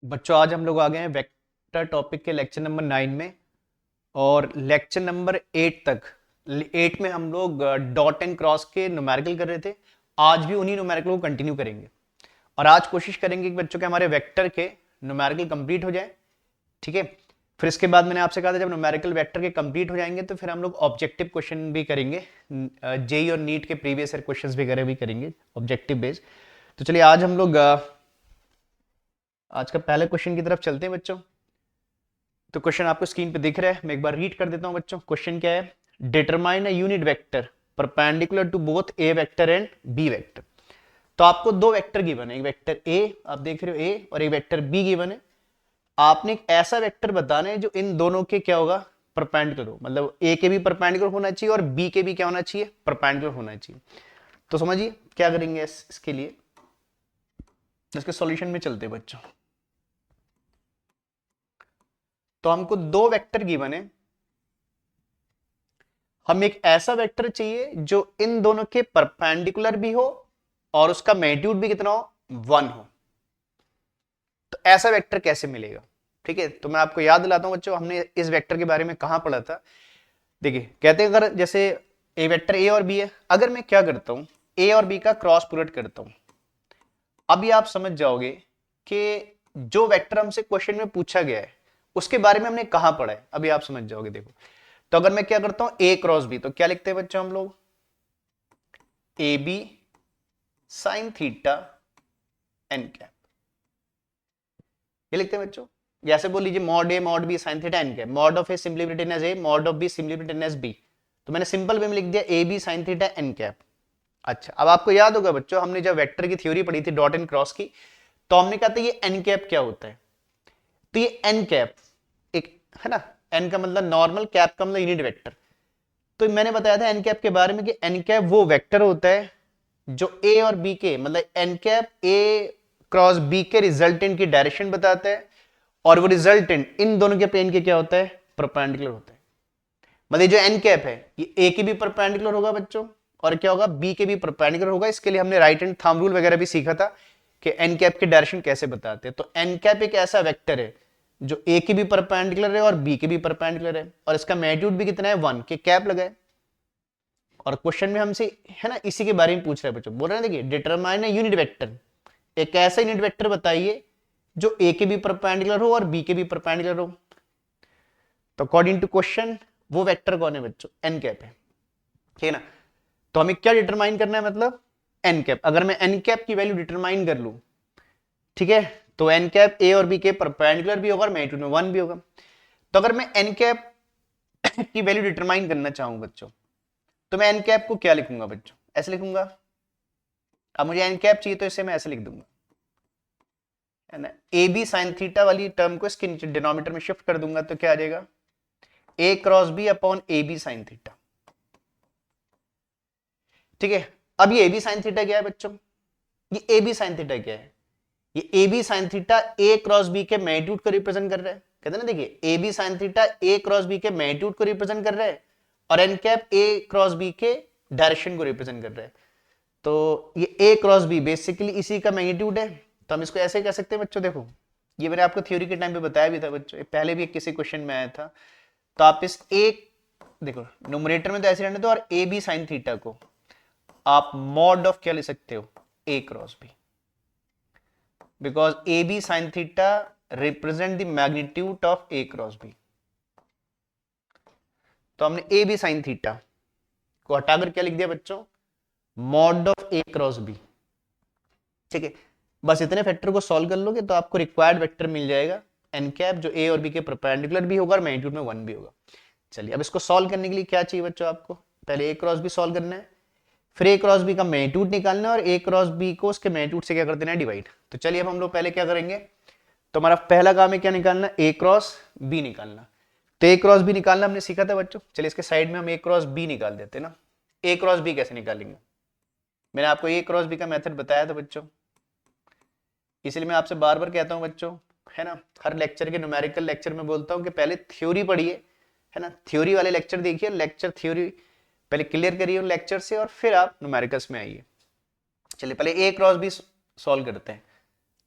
बच्चों आज हम लोग आ गए हैं वेक्टर टॉपिक के लेक्चर नंबर 9 में। और लेक्चर नंबर 8 तक 8 में हम लोग डॉट एंड क्रॉस के न्यूमेरिकल कर रहे थे। आज भी उन्हीं न्यूमेरिकल को कंटिन्यू करेंगे और आज कोशिश करेंगे कि बच्चों के हमारे वेक्टर के न्यूमेरिकल कंप्लीट हो जाए। ठीक है, फिर इसके बाद मैंने आपसे कहा था जब न्यूमेरिकल वेक्टर के कंप्लीट हो जाएंगे तो फिर हम लोग ऑब्जेक्टिव क्वेश्चन भी करेंगे, जेई और नीट के प्रीवियस ईयर क्वेश्चंस वगैरह भी करेंगे ऑब्जेक्टिव बेस्ड। तो चलिए आज हम लोग आज का पहले क्वेश्चन की तरफ चलते हैं बच्चों। तो क्वेश्चन आपको स्क्रीन पे दिख रहा है, मैं एक बार रीड कर देता हूं बच्चों। क्वेश्चन क्या है? Determine a unit vector perpendicular to both A vector and B vector. तो आपको दो वेक्टर गिवन है, एक वेक्टर ए आप देख रहे हो ए, और एक वेक्टर बी गिवन है। आपने एक ऐसा वेक्टर बताना है जो इन दोनों के क्या होगा, परपेंडिकुलर हो, मतलब ए के भी परपेंडिकुलर होना चाहिए और बी के भी क्या होना चाहिए, परपेंडिकुलर होना चाहिए। तो समझिए क्या करेंगे इसके लिए, इसके सॉल्यूशन में चलते हैं बच्चों। तो हमको दो वेक्टर गिवन है, हम एक ऐसा वेक्टर चाहिए जो इन दोनों के परपेंडिकुलर भी हो और उसका मैग्नीट्यूड भी कितना हो, 1 हो। तो ऐसा वेक्टर कैसे मिलेगा? ठीक है, तो मैं आपको याद दिलाता हूं बच्चों, हमने इस वेक्टर के बारे में कहां पढ़ा था। देखिए कहते हैं अगर जैसे ए वेक्टर ए और बी है, अगर मैं क्या करता हूं ए और बी का क्रॉस प्रोडक्ट करता हूं, अभी आप समझ जाओगे कि जो वेक्टर हमसे क्वेश्चन में पूछा गया है उसके बारे में हमने कहां पढ़ा है, अभी आप समझ जाओगे। देखो तो अगर मैं क्या करता हूं ए क्रॉस बी, तो क्या लिखते हैं बच्चों हम लोग, A B sine theta N cap, ये लिखते हैं बच्चों। जैसे बोल लीजिए mod A mod B sine theta N cap, mod of A simply written as A, mod of B simply written as B. तो मैंने सिंपल वे में लिख दिया A B sine theta N cap. अच्छा, अब आपको याद होगा बच्चों, हमने जब वेक्टर की थ्योरी पढ़ी थी डॉट एंड क्रॉस की, तो हमने कहा था ये एन कैप क्या होता है। तो ये एन कैप एक है ना, एन का मतलब नॉर्मल, कैप का मतलब यूनिट वेक्टर। तो मैंने बताया था एन कैप के बारे में कि एन कैप वो वेक्टर होता है जो ए और बी के, मतलब N cap A cross B के रिजल्टेंट की डायरेक्शन बताता है, और वो रिजल्टेंट इन दोनों के प्लेन के क्या होता है, परपेंडिकुलर होता है। मतलब जो एन कैप है ये ए के भी परपेंडिकुलर होगा बच्चों, और क्या होगा, बी के भी परपेंडिकुलर होगा। इसके लिए हमने राइट हैंड थंब रूल वगैरह भी सीखा था कि एन कैप की डायरेक्शन कैसे बताते हैं। तो एन कैप एक ऐसा वेक्टर है जो ए के भी परपेंडिकुलर है और बी के भी परपेंडिकुलर है, और इसका मैग्नीट्यूड भी कितना है, 1 के कैप लगाए। और क्वेश्चन में हमसे है ना इसी के बारे में पूछ रहे हैं बच्चों, बोल रहे हैं देखिए डिटरमाइन अ यूनिट वेक्टर, एक ऐसा यूनिट वेक्टर बताइए जो ए के भी परपेंडिकुलर हो और बी के भी परपेंडिकुलर हो। तो अकॉर्डिंग टू क्वेश्चन वो वेक्टर कौन है बच्चों, एन कैप है। ठीक है ना, तो हमें क्या डिटरमाइन करना है, मतलब एन कैप। अगर मैं एन कैप की वैल्यू डिटरमाइन कर लूं, ठीक है, तो एन कैप ए और बी के परपेंडिकुलर भी होगा और मैग्नीट्यूड में 1 भी होगा। तो अगर मैं एन कैप की वैल्यू डिटरमाइन करना चाहूं बच्चों, तो मैं एन कैप को क्या लिखूंगा बच्चों, ऐसे लिखूंगा। अब मुझे एन कैप चाहिए तो इसे मैं ऐसे लिख दूंगा, है ना, ए बी साइन थीटा वाली टर्म को इसके नीचे डिनोमिनेटर में शिफ्ट कर दूंगा, तो क्या आ जाएगा, A cross B upon A B sine theta. ठीक है, अब ये ए बी साइन थीटा क्या है बच्चों, ये ए बी साइन थीटा क्या है, ये A B sine theta A cross B के मैग्नीट्यूड को रिप्रेजेंट कर रहा है। कहते हैं ना, देखिए A B sine theta A cross B के मैग्नीट्यूड को रिप्रेजेंट कर रहा है, और N cap A cross B के डायरेक्शन को रिप्रेजेंट कर रहा है। तो ये ए क्रॉस बी बेसिकली इसी का मैग्नीट्यूड है। तो हम इसको ऐसे कह सकते हैं बच्चों, देखो ये मैंने आपको थ्योरी के टाइम पे बताया भी था बच्चों, पहले भी किसी क्वेश्चन में आया था। तो आप इस एक देखो न्यूमरेटर में तो ऐसे रहने दो, और ए बी साइन थीटा को आप मॉड ऑफ क्या ले सकते हो, A cross B, because A B sine theta represent the magnitude of A cross B. तो हमने ए बी साइन थीटा को हटाकर क्या लिख दिया बच्चों, mod of A cross B. ठीक है, बस इतने फैक्टर को सॉल्व कर लोगे तो आपको रिक्वायर्ड वेक्टर मिल जाएगा एन कैप, जो ए और बी के परपेंडिकुलर भी होगा और मैग्नीट्यूड में 1 भी होगा। चलिए अब इसको सॉल्व करने के लिए क्या चाहिए बच्चों, आपको पहले ए क्रॉस बी सॉल्व करना है, फिर ए क्रॉस बी का मैग्नीट्यूड निकालना है, और ए क्रॉस बी को उसके मैग्नीट्यूड से क्या कर देना है, डिवाइड। तो चलिए अब हम लोग पहले क्या करेंगे, तो हमारा पहला काम है क्या निकालना, ए क्रॉस बी निकालना। तो ए क्रॉस बी निकालना हमने सीखा था बच्चों, चलिए इसके साइड में हम ए क्रॉस बी निकाल देते हैं ना। ए क्रॉस बी कैसे निकालेंगे, मैंने आपको ए क्रॉस बी का मेथड बताया था बच्चों, इसलिए मैं आपसे बार बार कहता हूं बच्चों, है ना, हर लेक्चर के न्यूमेरिकल लेक्चर में बोलता हूं कि पहले थ्योरी पढ़िए, है ना, थ्योरी वाले लेक्चर देखिए, लेक्चर थ्योरी पहले क्लियर करिए उन लेक्चर से, और फिर आप न्यूमेरिकल्स में आइए। चलिए पहले ए क्रॉस बी सॉल्व करते हैं।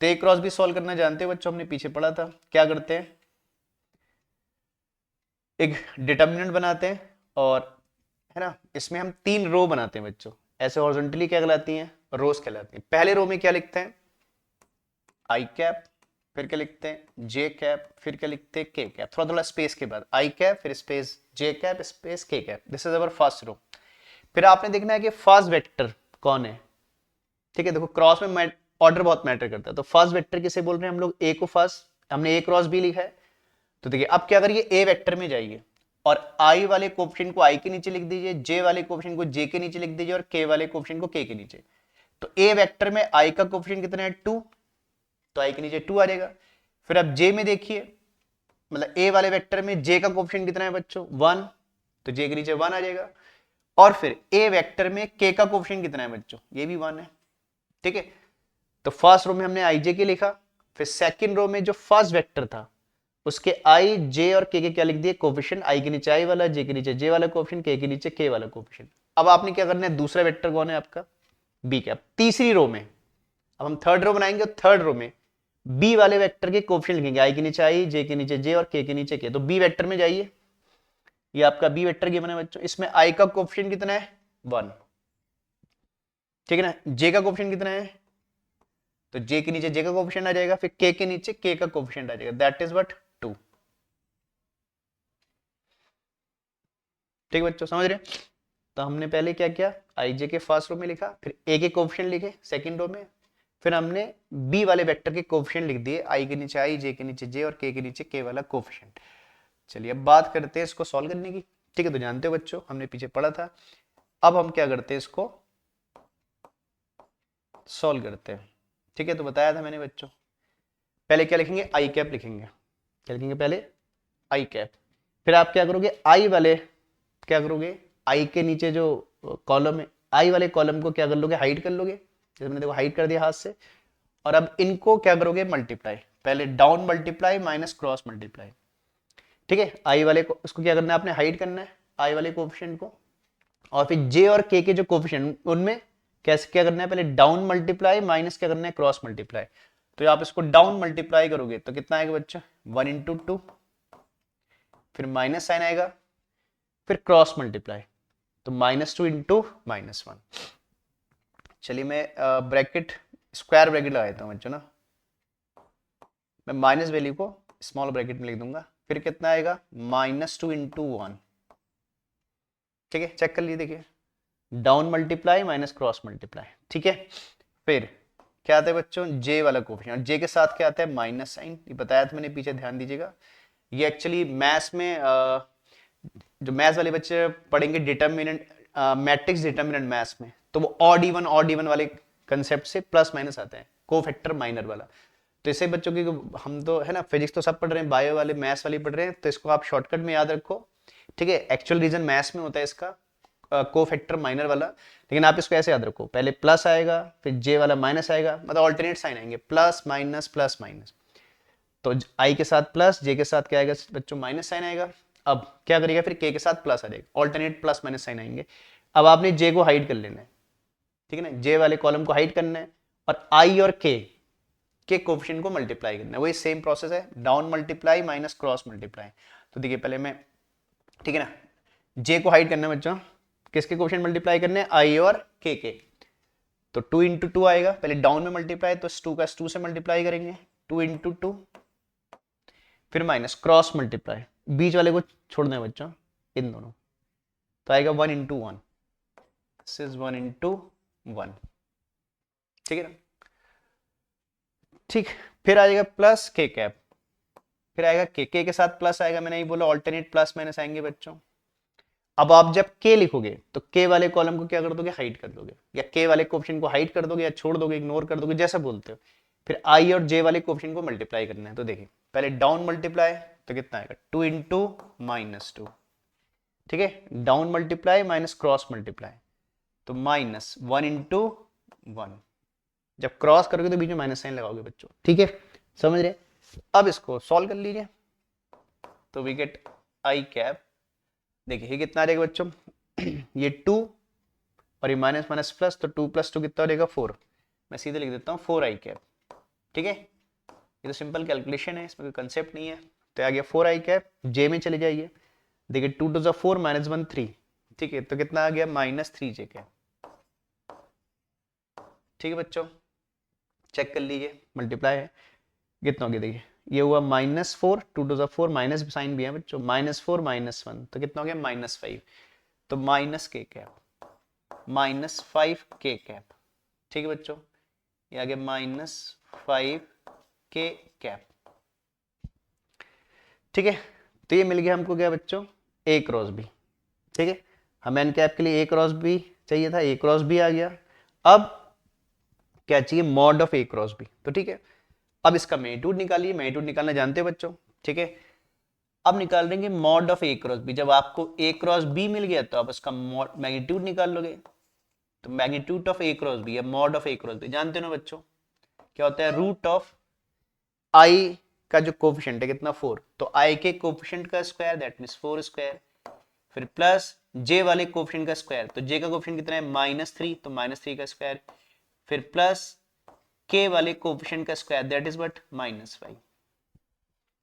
तो ए क्रॉस बी सॉल्व करना जानते हो बच्चों, हमने पीछे पढ़ा था। क्या करते हैं, एक डिटर्मिनेंट बनाते हैं और है ना, इसमें हम 3 रो बनाते हैं बच्चों। ऐसे हॉरिजॉन्टली क्या कहलाती हैं, रोज कहलाती हैं। पहले रो में क्या लिखते हैं, आई कैप, फिर क्या लिखते हैं जे कैप, फिर क्या लिखते हैं के कैप, थोड़ा थोड़ा स्पेस के बाद आई कैप, फिर space J cap, space K cap. This is our first row. फिर आपने देखना है कि फर्स्ट वेक्टर कौन है। ठीक है, देखो क्रॉस में ऑर्डर बहुत मैटर करता है। तो फर्स्ट वेक्टर किसे बोल रहे हैं हम लोग, ए को फर्स्ट, हमने ए क्रॉस बी लिखा है। तो देखिए अब क्या करिए, ए वेक्टर में जाइए और आई वाले कोफिशिएंट को आई के नीचे लिख दीजिए, जे वाले कोफिशिएंट को जे के नीचे लिख दीजिए और के वाले कोफिशिएंट को के नीचे। तो ए वेक्टर में आई का कोफिशिएंट कितना है 2, तो आई के नीचे 2 आ जाएगा। फिर अब जे में देखिए, मतलब ए वाले वेक्टर में जे का कोफिशिएंट कितना है बच्चों 1, तो जे के नीचे 1 आ जाएगा। और फिर ए वेक्टर में के का कोफिशिएंट कितना है बच्चों, ये भी 1 है। ठीक है, तो फर्स्ट रो में हमने आई जे के लिखा। फिर सेकंड रो में जो फर्स्ट वेक्टर था उसके आई जे और के क्या लिख दिए कोफिशिएंट, आई के नीचे आई वाला, जे के नीचे जे वाला कोफिशिएंट, के नीचे के वाला कोफिशिएंट। अब आपने क्या करना है, दूसरा वेक्टर कौन है आपका बी कैप। तीसरी रो में अब हम थर्ड रो बनाएंगे, और थर्ड रो में बी वाले वेक्टर के कोफिशिएंट लिखेंगे, आई के नीचे आई, जे के नीचे जे और के नीचे के। तो बी वेक्टर में जाइए, ये आपका बी वेक्टर गिवन है बच्चों। इसमें आई का कोफिशिएंट कितना है 1, ठीक है ना। जे का कोफिशिएंट कितना है, तो जे के नीचे जे का कोफिशिएंट आ जाएगा, फिर के नीचे के का कोफिशिएंट आ जाएगा, दैट इज व्हाट 2। ठीक है बच्चों, समझ रहे हैं। तो हमने पहले क्या किया, आई जे के फर्स्ट रो में लिखा, फिर ए के कोफिशिएंट लिखे सेकंड रो में, फिर हमने बी वाले वेक्टर के कोफिशिएंट लिख दिए, आई के नीचे आई, जे के नीचे जे और के नीचे के वाला कोफिशिएंट। चलिए अब बात करते हैं इसको सॉल्व करने की। ठीक है, तो जानते हो बच्चों हमने पीछे पढ़ा था। अब हम क्या करते हैं, इसको सॉल्व करते हैं। ठीक है, तो बताया था मैंने बच्चों, पहले क्या लिखेंगे, आई कैप लिखेंगे। क्या लिखेंगे पहले, आई कैप। फिर आप क्या करोगे, आई वाले क्या करोगे, आई के नीचे जो कॉलम है, आई वाले कॉलम को क्या कर लोगे, हाइड कर लोगे। जैसे मैंने देखो हाइड कर दिया हाथ से। और अब इनको क्या करोगे, मल्टीप्लाई, पहले down multiply minus cross multiply. ठीक है, आई वाले को उसको क्या करना है, आपने हाइड करना है आई वाले कोफिशिएंट को। और फिर जे और के जो कोफिशिएंट उनमें कैसे क्या करना है, पहले डाउन मल्टीप्लाई माइनस क्या करना है क्रॉस मल्टीप्लाई। तो आप इसको डाउन मल्टीप्लाई करोगे तो कितना आएगा बच्चा 1 इंटू 2, फिर माइनस साइन आएगा, फिर क्रॉस मल्टीप्लाई तो -2 इंटू -1। चलिए मैं ब्रैकेट स्क्वायर ब्रैकेट लगा देता हूँ बच्चों ना, मैं माइनस वैल्यू को स्मॉल ब्रैकेट में लिख दूंगा। फिर कितना आएगा -2 इंटू 1। ठीक है, चेक कर लीजिए, देखिए down multiply minus cross multiply. ठीक है, फिर क्या आता है बच्चों, जे वाला कोफिशिएंट, जे के साथ क्या आता है माइनस साइन, ये बताया था मैंने पीछे, ध्यान दीजिएगा। ये एक्चुअली मैथ्स में जो मैथ्स वाले बच्चे पढ़ेंगे डिटर्मिनेंट, मैट्रिक्स डिटर्मिनेंट मैथ्स में, तो वो ऑड इवन वाले कंसेप्ट से प्लस माइनस आता है, कोफैक्टर माइनर वाला। तो इससे बच्चों की, हम तो है ना फिजिक्स तो सब पढ़ रहे हैं, बायो वाले मैथ्स वाले पढ़ रहे हैं, तो इसको आप शॉर्टकट में याद रखो। ठीक है, एक्चुअल रीजन मैथ्स में होता है इसका कोफैक्टर माइनर वाला, लेकिन आप इसको ऐसे याद रखो, पहले प्लस आएगा, फिर जे वाला माइनस आएगा, मतलब ऑल्टरनेट साइन आएंगे, प्लस माइनस प्लस माइनस। तो आई के साथ प्लस, जे के साथ क्या आएगा बच्चों माइनस साइन आएगा। अब क्या करेगा, फिर के साथ प्लस आ जाएगा, ऑल्टरनेट प्लस माइनस साइन आएंगे। अब आपने जे को हाइड कर लेना है, ठीक है ना, जे वाले कॉलम को हाइड करना है, और आई और के कोफिशिएंट को मल्टीप्लाई करना है, वही सेम प्रोसेस है, down multiply minus cross multiply. तो देखिए पहले मैं, ठीक है ना, जे को हाइड करना है बच्चों, किसके कोफिशिएंट मल्टीप्लाई करने हैं, आई और के। तो 2 इंटू 2 आएगा, पहले डाउन में मल्टीप्लाई, तो 2 का 2 से मल्टीप्लाई करेंगे, 2 इंटू 2, फिर माइनस क्रॉस मल्टीप्लाई, बीच वाले को छोड़ना है बच्चों, इन दोनों, तो आएगा 1 इंटू 1, दिस इज 1 इंटू 1। ठीक है ना, ठीक, फिर आ जाएगा प्लस के कैप, फिर आएगा के साथ प्लस आएगा, मैंने ये बोला ऑल्टरनेट प्लस माइनस आएंगे बच्चों। अब आप जब के लिखोगे तो के वाले कॉलम को क्या कर दोगे, हाइड कर दोगे, या के वाले कोफिशिएंट को हाइड कर दोगे, या छोड़ दोगे, इग्नोर कर दोगे, जैसा बोलते हो। फिर आई और जे वाले कोफिशिएंट को मल्टीप्लाई करना है, तो देखिए पहले डाउन मल्टीप्लाई, तो कितना आएगा 2 इंटू -2। ठीक है, down multiply minus cross multiply, तो -1 इंटू 1। जब क्रॉस करोगे तो बीच में माइनस साइन लगाओगे बच्चों। ठीक है, समझ रहे। अब इसको सॉल्व कर लीजिए, तो वी गेट आई कैप। देखिए ये कितना आ जाएगा बच्चों ये 2 और ये माइनस माइनस प्लस, तो 2 + 2 कितना हो जाएगा 4। मैं सीधे लिख देता हूँ 4 आई कैप। ठीक है, ये तो सिंपल कैलकुलेशन है, इसमें कोई कंसेप्ट नहीं है। तो आ गया 4i कैप, जे में चले जाइए, देखिए 2 टू द 4 माइनस 1 3, ठीक है, तो कितना आ गया -3j कैप। ठीक है बच्चों, चेक कर लीजिए, मल्टीप्लाई है, कितना हो गया देखिए, ये हुआ -4, 2 टू द 4 माइनस साइन भी है बच्चों, -4 -1 तो कितना हो गया -5, तो -k कैप, -5k कैप। ठीक है बच्चों, ये आ गया -5k कैप। ठीक है, तो ये मिल गया हमको क्या बच्चों, a क्रॉस b। ठीक है, हमें n कैप के लिए a क्रॉस b चाहिए था, a क्रॉस b आ गया। अब क्या चाहिए, mod of a cross b। तो ठीक है, अब इसका मैग्नीट्यूड निकालिए, मैग्नीट्यूड निकालना जानते हो बच्चों। ठीक है, अब निकाल देंगे mod of a cross b। जब आपको a क्रॉस b मिल गया तो आप इसका मैग्नीट्यूड निकाल लोगे। तो magnitude of a cross b या mod of a cross b जानते हो ना बच्चों, क्या होता है, रूट ऑफ i का जो कोफिशिएंट है कितना 4, तो i के कोफिशिएंट का स्क्वायर दैट मींस 4 स्क्वायर, फिर प्लस j वाले कोफिशिएंट का स्क्वायर, तो j का कोफिशिएंट कितना है -3, तो -3 का स्क्वायर, फिर प्लस k वाले कोफिशिएंट का स्क्वायर दैट इज व्हाट -5,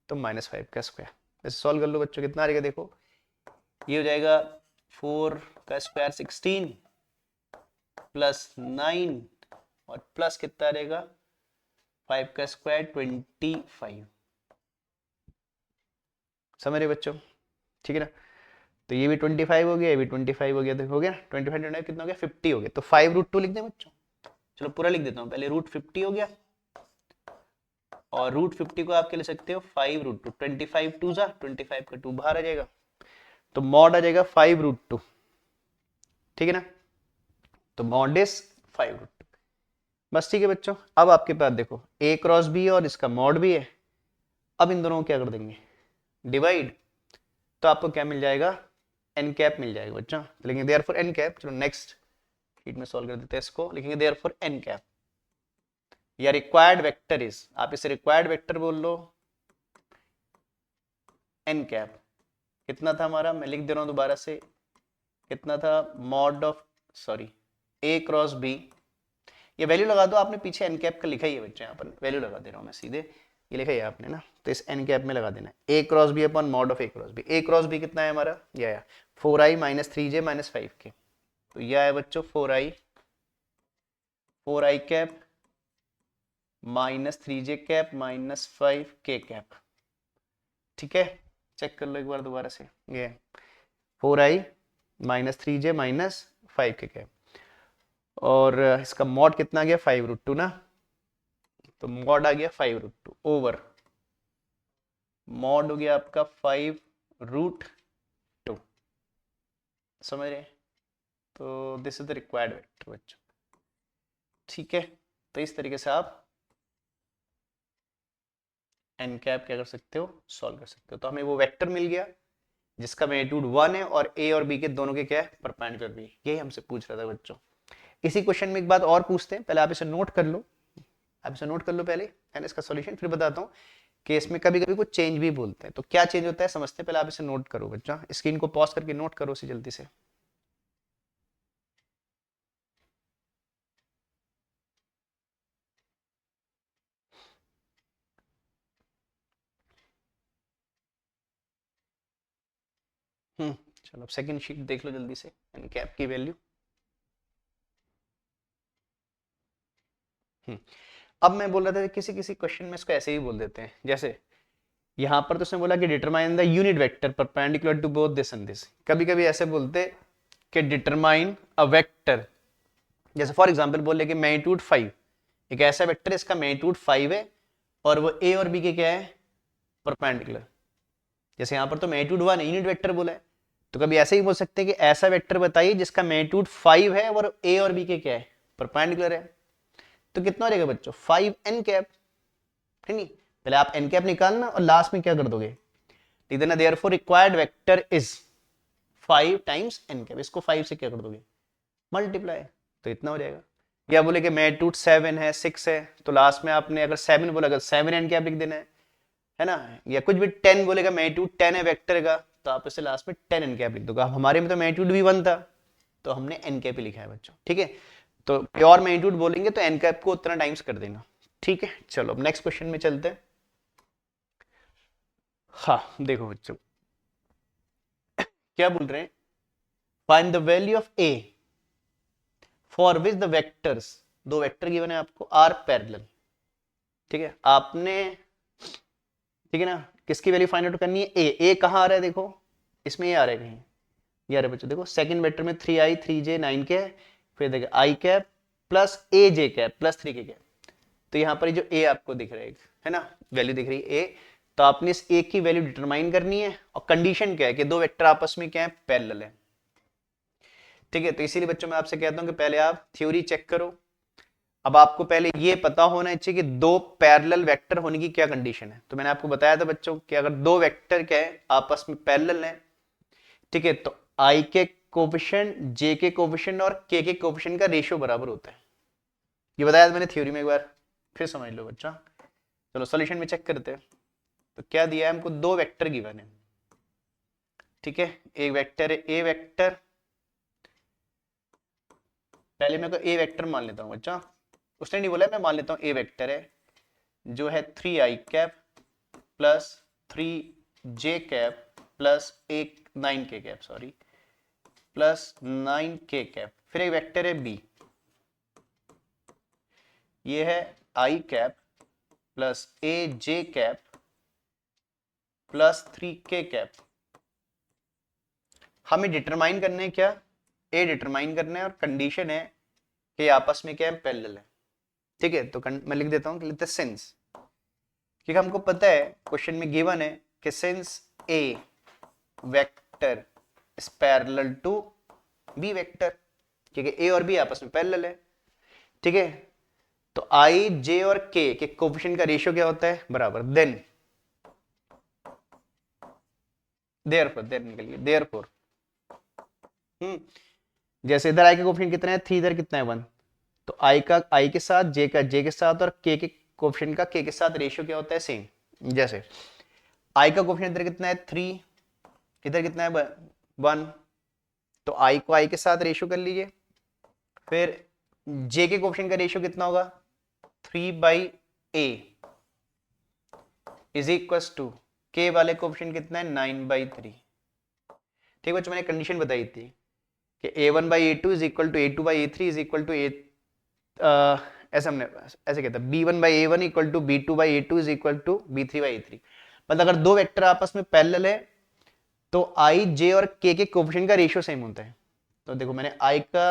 तो -5 का स्क्वायर। इसे सॉल्व कर लो बच्चों, कितना आ जाएगा देखो, ये हो जाएगा 4 का स्क्वायर 16 प्लस 9 और प्लस कितना रहेगा 5 का स्क्वायर 25। समझ रहे बच्चों, ठीक है ना, तो ये भी 25 हो गया, ये भी 25 हो गया, तो हो गया 25 कितना हो गया 50 हो गया, तो 5√2 लिख दें बच्चों। चलो पूरा लिख देता हूँ, पहले √50 हो गया, और √50 को आप क्या ले सकते हो 5√2, 25 2 जा 25 का 2 बाहर आ जाएगा, तो मॉड आ जाएगा 5√2। ठीक है ना, तो मॉड इज 5√2। बस ठीक है बच्चों, अब आपके पास देखो a क्रॉस b और इसका मॉड भी है। अब इन दोनों को क्या कर देंगे, डिवाइड, तो आपको क्या मिल जाएगा, n कैप मिल जाएगा बच्चों। तो लिखेंगे देयरफॉर n कैप, चलो नेक्स्ट शीट में सॉल्व कर देते हैं इसको, लिखेंगे देयरफॉर n कैप या रिक्वायर्ड वेक्टर इज, आप इसे रिक्वायर्ड वेक्टर बोल लो, n कैप कितना था हमारा, मैं लिख दे रहा हूं दोबारा से, कितना था mod of sorry a cross b, ये वैल्यू लगा दो, आपने पीछे n कैप का लिखा ही है बच्चे, यहाँ पर वैल्यू लगा दे रहा हूँ मैं सीधे, ये लिखा है आपने ना, तो इस n कैप में लगा देना a cross b upon mod of a cross b। a cross b कितना है हमारा, ये आया 4i - 3j - 5k, तो यह है बच्चों 4i cap -3j cap -5k cap. ठीक है, चेक कर लो एक बार दोबारा से, ये 4i - 3j - 5k कैप, और इसका मॉड कितना आ गया 5√2 ना, तो मॉड आ गया 5√2 ओवर, मॉड हो गया आपका 5√2। समझ रहे, तो this is the required vector बच्चों। ठीक है, तो इस तरीके से आप एन कैप क्या कर सकते हो, सॉल्व कर सकते हो। तो हमें वो वेक्टर मिल गया जिसका मैग्नीट्यूड 1 है और ए और बी के दोनों के क्या है परपेंडिकुलर भी, यही हमसे पूछ रहा था बच्चों। इसी क्वेश्चन में एक बात और पूछते हैं, पहले आप इसे नोट कर लो, आप इसे नोट कर लो पहले, एंड इसका सॉल्यूशन फिर बताता हूँ कि इसमें कभी कभी कुछ चेंज भी बोलते हैं, तो क्या चेंज होता है समझते हैं, पहले आप इसे नोट करो बच्चा, स्क्रीन को पॉज करके नोट करो इसे जल्दी से। चलो अब सेकंड शीट देख लो जल्दी से, एन कैप की वैल्यू। अब मैं बोल रहा था किसी किसी क्वेश्चन में इसको ऐसे ही बोल देते हैं, जैसे यहां पर तो उसने बोला कि determine the unit vector perpendicular to both this and this, कभी कभी ऐसे बोलते कि डिटरमाइन अ वेक्टर, जैसे फॉर एग्जांपल बोले कि मैग्नीट्यूड 5, एक ऐसा वेक्टर है इसका मैग्नीट्यूड 5 है और वो ए और बी के क्या है परपेंडिकुलर, जैसे यहां पर तो मैग्नीट्यूड 1 है, यूनिट वेक्टर बोला है, तो कभी ऐसे ही बोल सकते हैं कि ऐसा वेक्टर बताइए जिसका मैग्नीट्यूड 5 है और ए और बी के क्या है परपेंडिकुलर है, तो कितना हो जाएगा बच्चों 5n कैप, ठीक नहीं, पहले आप n कैप निकालना और लास्ट में क्या कर दोगे, लिख देना therefore required vector is 5 times n cap, इसको 5 से क्या कर दोगे मल्टीप्लाई, तो इतना हो जाएगा। या बोले कि मैग्नीट्यूड 7 है 6 है, तो लास्ट में आपने अगर 7 बोला अगर 7n कैप लिख देना है ना, या कुछ भी 10 बोलेगा मैग्नीट्यूड 10 है वेक्टर का, तो आप इसे लास्ट में 10n कैप लिख दोगे। हमारे में तो मैग्नीट्यूड भी 1 था तो हमने n कैप ही लिखा है बच्चों। ठीक है, तो प्योर मैग्नीट्यूड बोलेंगे तो n कैप को उतना टाइम्स कर देना, ठीक है, चलो अब नेक्स्ट क्वेश्चन में चलते हैं। हाँ देखो बच्चों क्या बोल रहे हैं, find the value of A for which the vectors, दो वेक्टर गिवन है आपको, आर पैरेलल। ठीक है, आपने, ठीक है ना, किसकी वैल्यू फाइंड आउट करनी है, ए कहां आ रहा है, देखो इसमें ये आ रहा है कहीं, ये आ रहा है बच्चों, देखो सेकंड वेक्टर में 3i 3j 9k है, फिर देखो आई कैप प्लस ए जे कैप प्लस 3k कैप, तो यहाँ पर जो ए आपको दिख रहा है ना, वैल्यू दिख रही है ए, तो आपने इस ए की वैल्यू डिटरमाइन करनी है, और कंडीशन क्या है कि दो वेक्टर आपस में क्या है, पैरेलल है। ठीक है, तो इसीलिए बच्चों मैं आपसे कहता हूं कि पहले आप थ्योरी चेक करो। अब आपको पहले ये पता होना चाहिए कि दो पैरेलल वेक्टर होने की क्या कंडीशन है। तो मैंने आपको बताया था बच्चों कि अगर दो वेक्टर क्या है आपस में पैरेलल है, ठीक है, तो आई के कोफिशिएंट, जे के कोफिशिएंट और के कोफिशिएंट का रेशियो बराबर होता है। ये बताया था मैंने थ्योरी में, एक बार फिर समझ लो बच्चा। चलो सॉल्यूशन में चेक करते हैं। तो क्या दिया है हमको, दो वेक्टर गिवन है, ठीक है, एक वेक्टर है ए वेक्टर, पहले मैं को ए वेक्टर मान लेता हूं बच्चा, उसने नहीं बोला, मैं मान लेता हूं ए वेक्टर है जो है 3i cap plus 3j cap plus एक 9k cap, sorry, plus 9k cap, फिर एक वेक्टर है बी, ये है i cap plus A J cap plus 3k cap. हमें डिटरमाइन करना है क्या, ए डिटरमाइन करना है, और कंडीशन है कि आपस में क्या है, पैरेलल है। ठीक है, तो मैं लिख देता हूं कि सिंस, क्योंकि हमको पता है क्वेश्चन में गिवन है कि since A vector is parallel to B vector, क्योंकि ए और बी आपस में पैरेलल है। ठीक है, तो आई जे और के कोफिशिएंट का रेशियो क्या होता है, बराबर, देन देयरफॉर, देयर निकल गया, देयरफॉर, जैसे इधर आई के कोफिशिएंट कितना है 3, इधर कितना है 1, तो आई का आई के साथ, जे का जे के साथ, और के कोफिशिएंट का के साथ रेशियो क्या होता है, सेम। जैसे आई का कोफिशिएंट इधर कितना है 3, इधर कितना है 1, तो आई को आई के साथ रेशियो कर लीजिए, फिर जे के कोफिशिएंट का रेशियो कितना होगा 3/a इज इक्वल टू के वाले कोफिशिएंट कितना है 9/3। ठीक बच्चों, मैंने कंडीशन बताई थी कि a1/a2 is equal to a2/a3 is equal to a, ऐसे हमने ऐसे कहता है b1/a1 equal to b2/a2 is equal to b3/a3। मतलब अगर दो वेक्टर आपस में पैरेलल है तो आई जे और के कोफिशिएंट का रेशियो सेम होता है। तो देखो मैंने आई का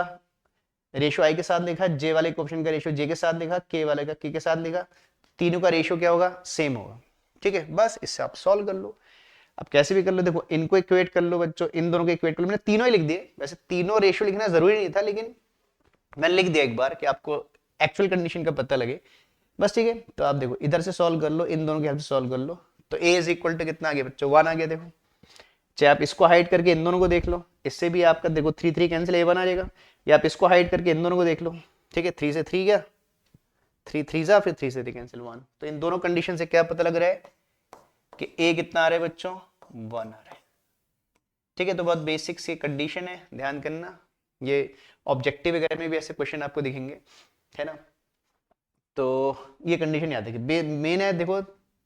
रेशियो आई के साथ लिखा, जे वाले कोफिशिएंट का रेशियो जे के साथ लिखा, के वाले का के साथ लिखा, तीनों का रेशियो क्या होगा, सेम होगा। ठीक है, बस इससे आप सॉल्व कर लो। अब कैसे भी कर लो, देखो इनको इक्वेट कर लो बच्चों, इन दोनों को इक्वेट कर लो, मैंने तीनों ही लिख दिए, वैसे तीनों रेशियो लिखना जरूरी नहीं था, लेकिन मैंने लिख दिया एक बार कि आपको एक्चुअल कंडीशन का पता लगे, बस। ठीक है, तो आप देखो इधर से सॉल्व कर लो, इन दोनों की हेल्प से सॉल्व कर लो, तो ए इज इक्वल टू कितना आ गया बच्चों, 1 आ गया। देखो चाहे आप इसको हाइड करके इन दोनों को देख लो, इससे भी आपका देखो 3 3 कैंसिल, a1 आ जाएगा, या आप इसको हाइड करके इन दोनों को देख लो। ठीक है, 3 से 3 गया, 3 3 जा, फिर 3 से 3 कैंसिल 1, तो इन दोनों कंडीशन से क्या पता लग रहा है कि ए कितना आ रहा है बच्चों, 1 आ रहा है। ठीक है, तो बहुत बेसिक सी कंडीशन है, ध्यान करना, ये ऑब्जेक्टिव वगैरह में भी ऐसे क्वेश्चन आपको दिखेंगे, है ना। तो ये कंडीशन याद है, मेन है, देखो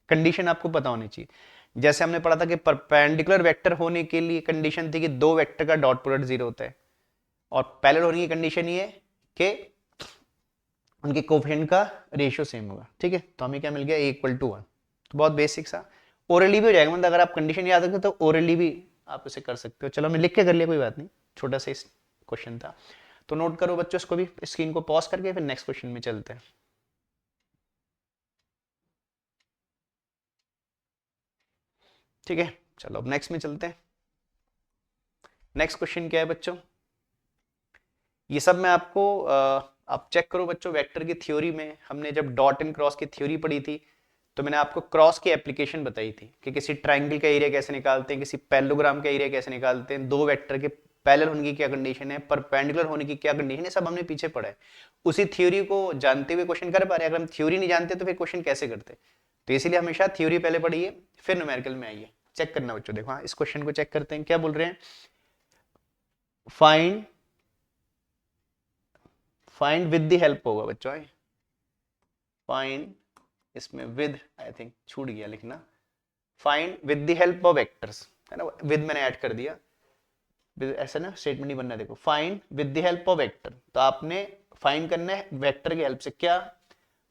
कंडीशन आपको पता होनी चाहिए। जैसे हमने पढ़ा था कि परपेंडिकुलर वेक्टर होने के लिए कंडीशन थी कि दो वेक्टर का डॉट प्रोडक्ट 0 होता है, और पैरेलल होने की कंडीशन ये है कि उनके कोफिशिएंट का रेशियो सेम होगा। ठीक है, तो हमें क्या मिल गया, a=1। तो बहुत बेसिक सा, ओरली भी हो जाएगा, मतलब अगर आप कंडीशन याद रखें तो ओरली भी आप इसे कर सकते हो। चलो मैं लिख के कर लिया, कोई बात नहीं, छोटा सा क्वेश्चन था, तो नोट करो बच्चों इसको भी, स्क्रीन को पॉज करके फिर नेक्स्ट क्वेश्चन में चलते हैं। ठीक है, चलो अब नेक्स्ट में चलते हैं। नेक्स्ट क्वेश्चन क्या है बच्चों, ये सब मैं आपको आप चेक करो बच्चों, वेक्टर की थ्योरी में हमने जब डॉट एंड क्रॉस की थ्योरी पढ़ी थी, तो मैंने आपको क्रॉस की एप्लीकेशन बताई थी कि किसी ट्राइंगल का एरिया कैसे निकालते हैं, किसी पैरेललोग्राम का एरिया कैसे निकालते हैं, दो वेक्टर के पैरेलल होने की क्या कंडीशन है, परपेंडिकुलर होने की क्या कंडीशन है, सब हमने पीछे पढ़ा है। उसी थ्योरी को जानते हुए क्वेश्चन कर पा रहे हैं, अगर हम थ्योरी नहीं जानते तो फिर क्वेश्चन कैसे करते। तो इसीलिए हमेशा थ्योरी पहले पढ़िए, फिर न्यूमेरिकल में आइए। चेक करना बच्चों, देखो हाँ, इस क्वेश्चन को चेक करते हैं, क्या बोल रहे हैं, find find with the help होगा बच्चों, फाइंड, इसमें विद आई थिंक छूट गया लिखना, find with the help of vectors, है ना, विद मैंने ऐड कर दिया, ऐसा ना स्टेटमेंट नहीं बनना, देखो find with the help of vector, तो आपने फाइंड करना है वेक्टर की हेल्प से, क्या,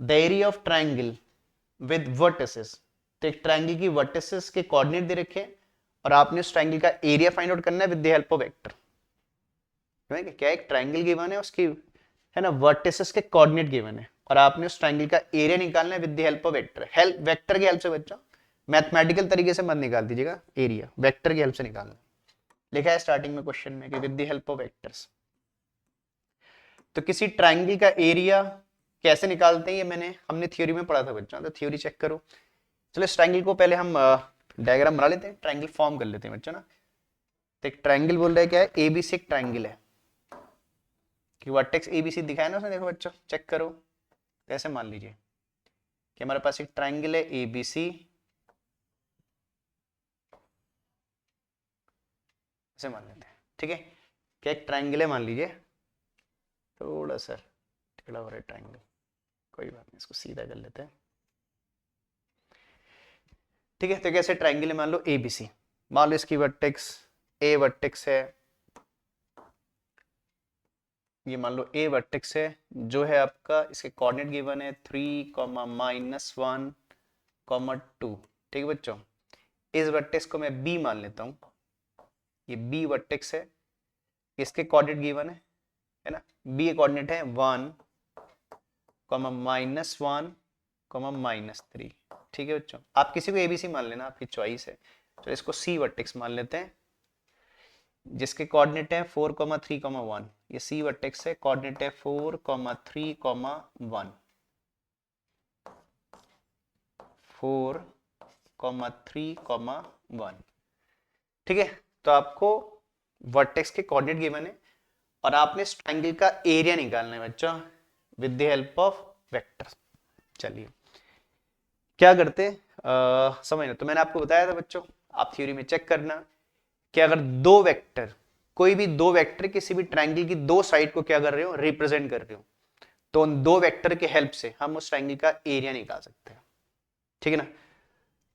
the area of triangle with vertices, तो एक ट्रायंगल की वर्टिसेस के कोऑर्डिनेट दे रखे और आपने उस ट्रायंगल का एरिया फाइंड आउट करना है with the help of vector. क्या, एक ट्रायंगल गिवन है, उसकी, है ना, वर्टिसेस के कोऑर्डिनेट गिवन है और आपने उस ट्रायंगल का एरिया निकालना है with the help of vector. Help vector की हेल्प से बच्चों, मैथमेटिकल तरीके से मत निकाल दीजिएगा एरिया, वेक्टर की हेल्प से निकालना। लिखा है स्टार्टिंग में क्वेश्चन में कि with the help of vectors. तो किसी ट्रायंगल का एरिया कैसे निकालते हैं, ये हमने थ्योरी में पढ़ा था बच्चों, तो थ्योरी चेक करो। चलो इस ट्रायंगल को पहले हम डायग्राम बना लेते हैं, ट्रायंगल फॉर्म कर लेते हैं बच्चों ना। तो एक ट्रायंगल बोल रहा है क्या है, एबीसी एक ट्रायंगल है, कि वर्टेक्स एबीसी दिखाया ना उसने, देखो बच्चों चेक करो। कैसे, मान लीजिए कि हमारे पास एक ट्रायंगल है एबीसी, ऐसे मान लेते हैं, ठीक है, क्या एक ट्रायंगल है, मान लीजिए थोड़ा सा टेढ़ा हो रहा है ट्रायंगल, कोई बात नहीं, इसको सीधा कर लेते हैं, ठीक है। तो कैसे ट्रायंगल है, मान लो एबीसी, मान लो इसकी वर्टेक्स ए वर्टेक्स है, ये मान लो ए वर्टेक्स है, जो है आपका, इसके कोऑर्डिनेट गिवन है 3, -1, 2, ठीक है बच्चों। इस वर्टेक्स को मैं बी मान लेता हूं, ये बी वर्टेक्स है, इसके कोऑर्डिनेट गिवन है ना, बी के कोऑर्डिनेट है 1, -1, -3, ठीक है बच्चों। आप किसी को एबीसी मान लेना, आपकी चॉइस है। तो इसको सी वर्टेक्स मान लेते हैं, जिसके कोऑर्डिनेट है 4, 3, 1, ये सी वर्टेक्स है, कोऑर्डिनेट है 4, 3, 1, 4, 3, 1, ठीक है। तो आपको वर्टेक्स के कोऑर्डिनेट गिवन है और आपने इस ट्रायंगल का एरिया निकालना है बच्चों with the help of vector. चलिए क्या करते समझना, तो मैंने आपको बताया था बच्चों, आप थ्योरी में चेक करना कि अगर दो वेक्टर, कोई भी दो वेक्टर किसी भी ट्रायंगल की दो साइड को क्या कर रहे हो, रिप्रेजेंट कर रहे हो, तो उन दो वेक्टर के हेल्प से हम उस ट्रायंगल का एरिया निकाल सकते हैं, ठीक है ना।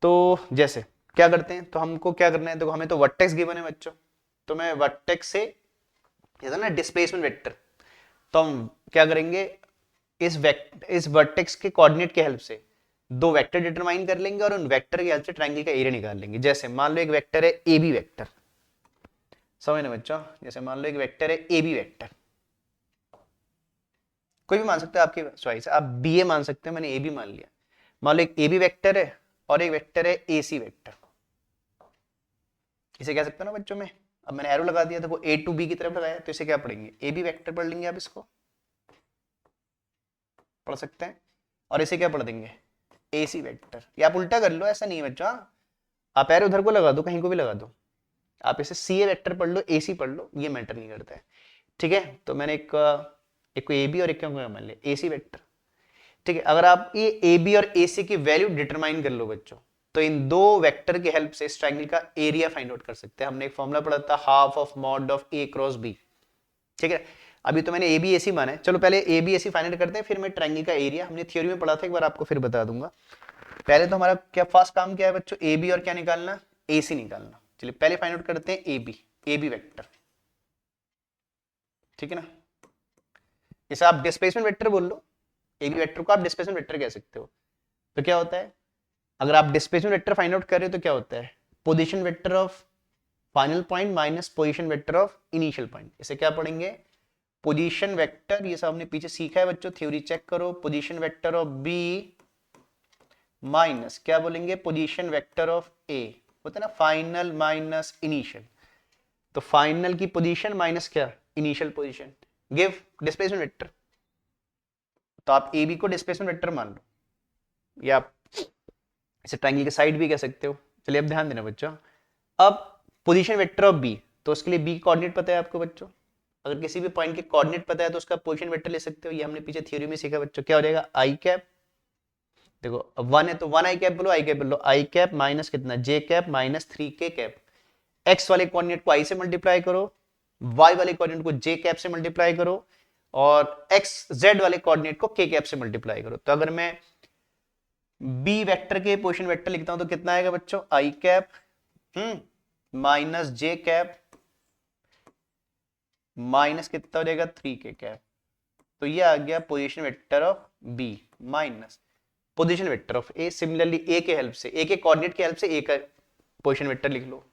तो जैसे क्या करते हैं, तो हमको क्या करना है, देखो हमें तो वर्टेक्स गिवन है बच्चों, तो मैं वर्टेक्स से जैसा ना डिस्प्लेसमेंट वेक्टर, तो हम क्या करेंगे, इस वर्टेक्स के कोऑर्डिनेट के हेल्प से दो वेक्टर डिटरमाइन कर लेंगे और उन वेक्टर की हेल्प से ट्रायंगल का एरिया निकाल लेंगे। जैसे मान लो एक वेक्टर है ए बी वेक्टर, समझ ना बच्चों, जैसे मान लो एक वेक्टर है ए बी वेक्टर, कोई भी मान सकते हैं, आपकी चॉइस है, आप बी ए मान सकते हैं, मैंने ए बी मान लिया। मान लो एक ए बी वेक्टर है और एक वेक्टर है ए सी वेक्टर, इसे कह सकते हो ना बच्चों में, अब मैंने एरो लगा दिया, देखो ए टू बी की तरफ लगाया, तो इसे क्या पढ़ेंगे, ए बी वेक्टर पढ़ लेंगे, आप इसको पढ़ सकते हैं, और इसे क्या पढ़ देंगे, ए सी वेक्टर, या आप उल्टा कर लो, ऐसा नहीं है बच्चों, आप एरो उधर को लगा दो, कहीं को भी लगा दो, आप इसे सी ए वेक्टर पढ़ लो, ए सी पढ़ लो, ये मैटर नहीं करता है, ठीक है। तो मैंने एक को ए बी और एक को मान लिया ए सी वेक्टर, ठीक है। अगर आप ये ए बी और ए सी की वैल्यू डिटरमाइन कर लो बच्चों, तो इन दो वेक्टर की हेल्प से इस ट्रायंगल का एरिया फाइंड आउट कर सकते हैं। हमने एक फॉर्मूला पढ़ा था, half of mod of A cross B, ठीक है। अभी तो मैंने ए बी ए सी माना है, चलो पहले A B A C find out करते हैं, फिर मैं ट्रायंगल का एरिया, हमने थ्योरी में पढ़ा था, एक बार आपको फिर बता दूंगा। पहले तो हमारा क्या फर्स्ट काम क्या है बच्चों, ए बी और क्या निकालना, ए सी निकालना। चलिए पहले फाइंड आउट करते हैं ए बी वेक्टर, ठीक है ना। इसे आप डिस्प्लेसमेंट वेक्टर बोल लो, ए बी वेक्टर को आप डिस्प्लेसमेंट वेक्टर कह सकते हो। तो क्या होता है, अगर आप डिस्प्लेसमेंट वेक्टर फाइंड आउट कर रहे हो तो क्या होता है, position vector of final point minus position vector of initial point, इसे क्या पढ़ेंगे, पोजीशन वेक्टर, ये सब हमने पीछे सीखा है बच्चों, थ्योरी चेक करो, position vector of B minus क्या बोलेंगे, पोजीशन वेक्टर ऑफ ए, होता है ना फाइनल माइनस इनिशियल, तो फाइनल की पोजीशन माइनस क्या, initial position, give displacement vector. तो आप ए बी को डिस्प्लेसमेंट वेक्टर मान लो, या आप इसे ट्रायंगल के साइड भी कह सकते हो। चलिए अब ध्यान देना बच्चों, अब पोजीशन वेक्टर ऑफ बी, तो उसके लिए बी कोऑर्डिनेट पता है आपको बच्चों, अगर किसी भी पॉइंट के कोऑर्डिनेट पता है तो उसका पोजीशन वेक्टर ले सकते हो, ये हमने पीछे थ्योरी में सीखा बच्चों, क्या हो जाएगा, आई कैप, देखो अब 1 है तो 1 आई कैप बोलो, आई कैप बोलो, आई कैप माइनस कितना, जे कैप माइनस 3 के कैप, एक्स वाले कोऑर्डिनेट को आई से मल्टीप्लाई करो, वाई वाले कोऑर्डिनेट को जे कैप से मल्टीप्लाई करो, और एक्स जेड वाले कोऑर्डिनेट को के कैप से मल्टीप्लाई करो। तो अगर मैं बी वेक्टर के पोजीशन वेक्टर लिखता हूं तो कितना आएगा बच्चों, आई कैप माइनस जे कैप माइनस कितना हो जाएगा 3 के कैप। तो ये आ गया position vector of B minus position vector of A. Similarly A के हेल्प से, ए के कोऑर्डिनेट के हेल्प से ए का पोजीशन वेक्टर लिख लो,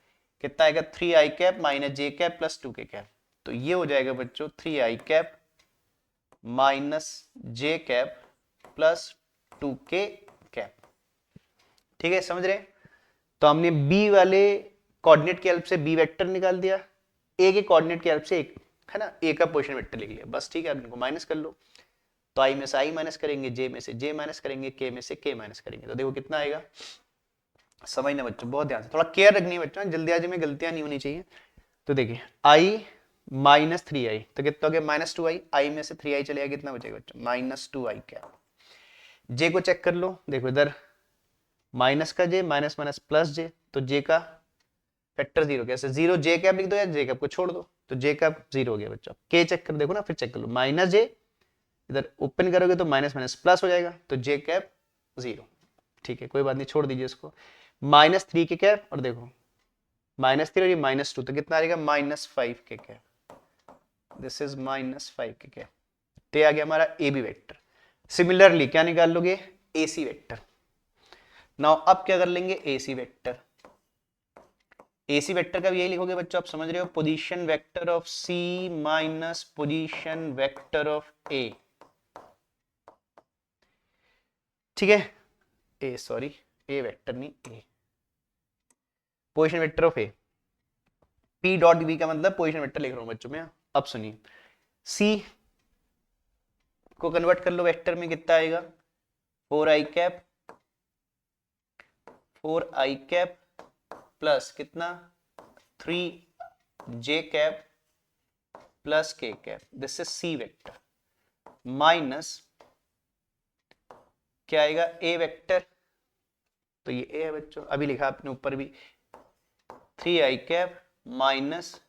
कितना आएगा 3 आई कैप माइनस जे कैप प्लस 2 के कैप। तो ये हो जाएगा बच्चों 3 आई कैप माइनस जे कैप प्लस 2 के कैप। ठीक है, समझ रहे हैं? तो हमने बी वाले कोऑर्डिनेट की हेल्प से बी वेक्टर निकाल दिया, ए के कोऑर्डिनेट की हेल्प से एक है ना ए का पोजीशन वेक्टर लिख लिया, बस। ठीक है, अब इनको माइनस कर लो। तो आई में से आई माइनस करेंगे, जे में से जे माइनस करेंगे, के में से के माइनस करेंगे, तो देखो कितना आएगा। समझना बच्चों, बहुत ध्यान से, थोड़ा केयर रखनी है बच्चों, जल्दीबाजी में गलतियां नहीं होनी चाहिए। तो देखिए आई माइनस 3 आई, तो कितना हो गया -2 आई, आई में से 3 आई चलेगा, कितना बचेगा बच्चों -2 आई क्या। जे को चेक कर लो, देखो इधर माइनस का जे माइनस माइनस प्लस जे, तो जे का फैक्टर 0, कैसे 0 जे कैप लिख दो या जे कैप को छोड़ दो, तो जे कैप 0 हो गया बच्चों। के चेक कर देखो ना, फिर चेक कर लो, माइनस जे इधर ओपन करोगे तो माइनस माइनस प्लस हो जाएगा, तो जे कैप 0। ठीक है, कोई बात नहीं, छोड़ दीजिए इसको। -3 के कैप और देखो -3 और ये -2, तो कितना आ जाएगा -5 के कैप। दिस इज -5 के कैप। तो ये आ गया हमारा ए बी वेक्टर। सिमिलरली क्या निकाल लोगे, ए सी वेक्टर। नाउ अब क्या कर लेंगे, ए सी वेक्टर। ए सी वेक्टर का भी यही लिखोगे बच्चों, आप समझ रहे हो, position vector of C minus position vector of A. ठीक है, ए सॉरी ए वेक्टर नहीं, A position vector of A. P dot B का मतलब पोजीशन वेक्टर लिख रहा हूं बच्चों में। अब सुनिए, सी को कन्वर्ट कर लो वेक्टर में, कितना आएगा 4 आई कैप प्लस कितना 3 J cap plus K cap, this is C vector minus क्या आएगा ए वेक्टर, तो ये ए है बच्चों, अभी लिखा आपने ऊपर भी 3 आई कैप माइनस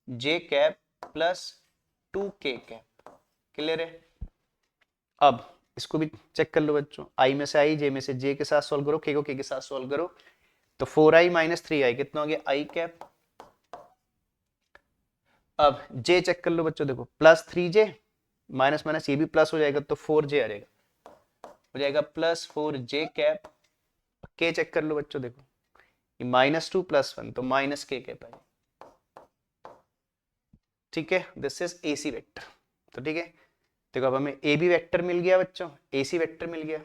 जे कैप प्लस 2 के कैप। क्लियर है? अब इसको भी चेक कर लो बच्चों, आई में से आई, जे में से जे के साथ सॉल्व करो, के को के के साथ सॉल्व करो, तो 4i माइनस 3i कितना हो गया आई कैप। अब जे चेक कर लो बच्चों, देखो +3j माइनस माइनस ये भी प्लस हो जाएगा, तो 4j आ जाएगा, हो जाएगा +4j कैप। के चेक कर लो बच्चों, देखो ये -2 + 1 तो -k कैप आएगा। ठीक है, this is A C vector. तो ठीक है, देखो अब हमें ए बी वेक्टर मिल गया बच्चों, ए सी वेक्टर मिल गया।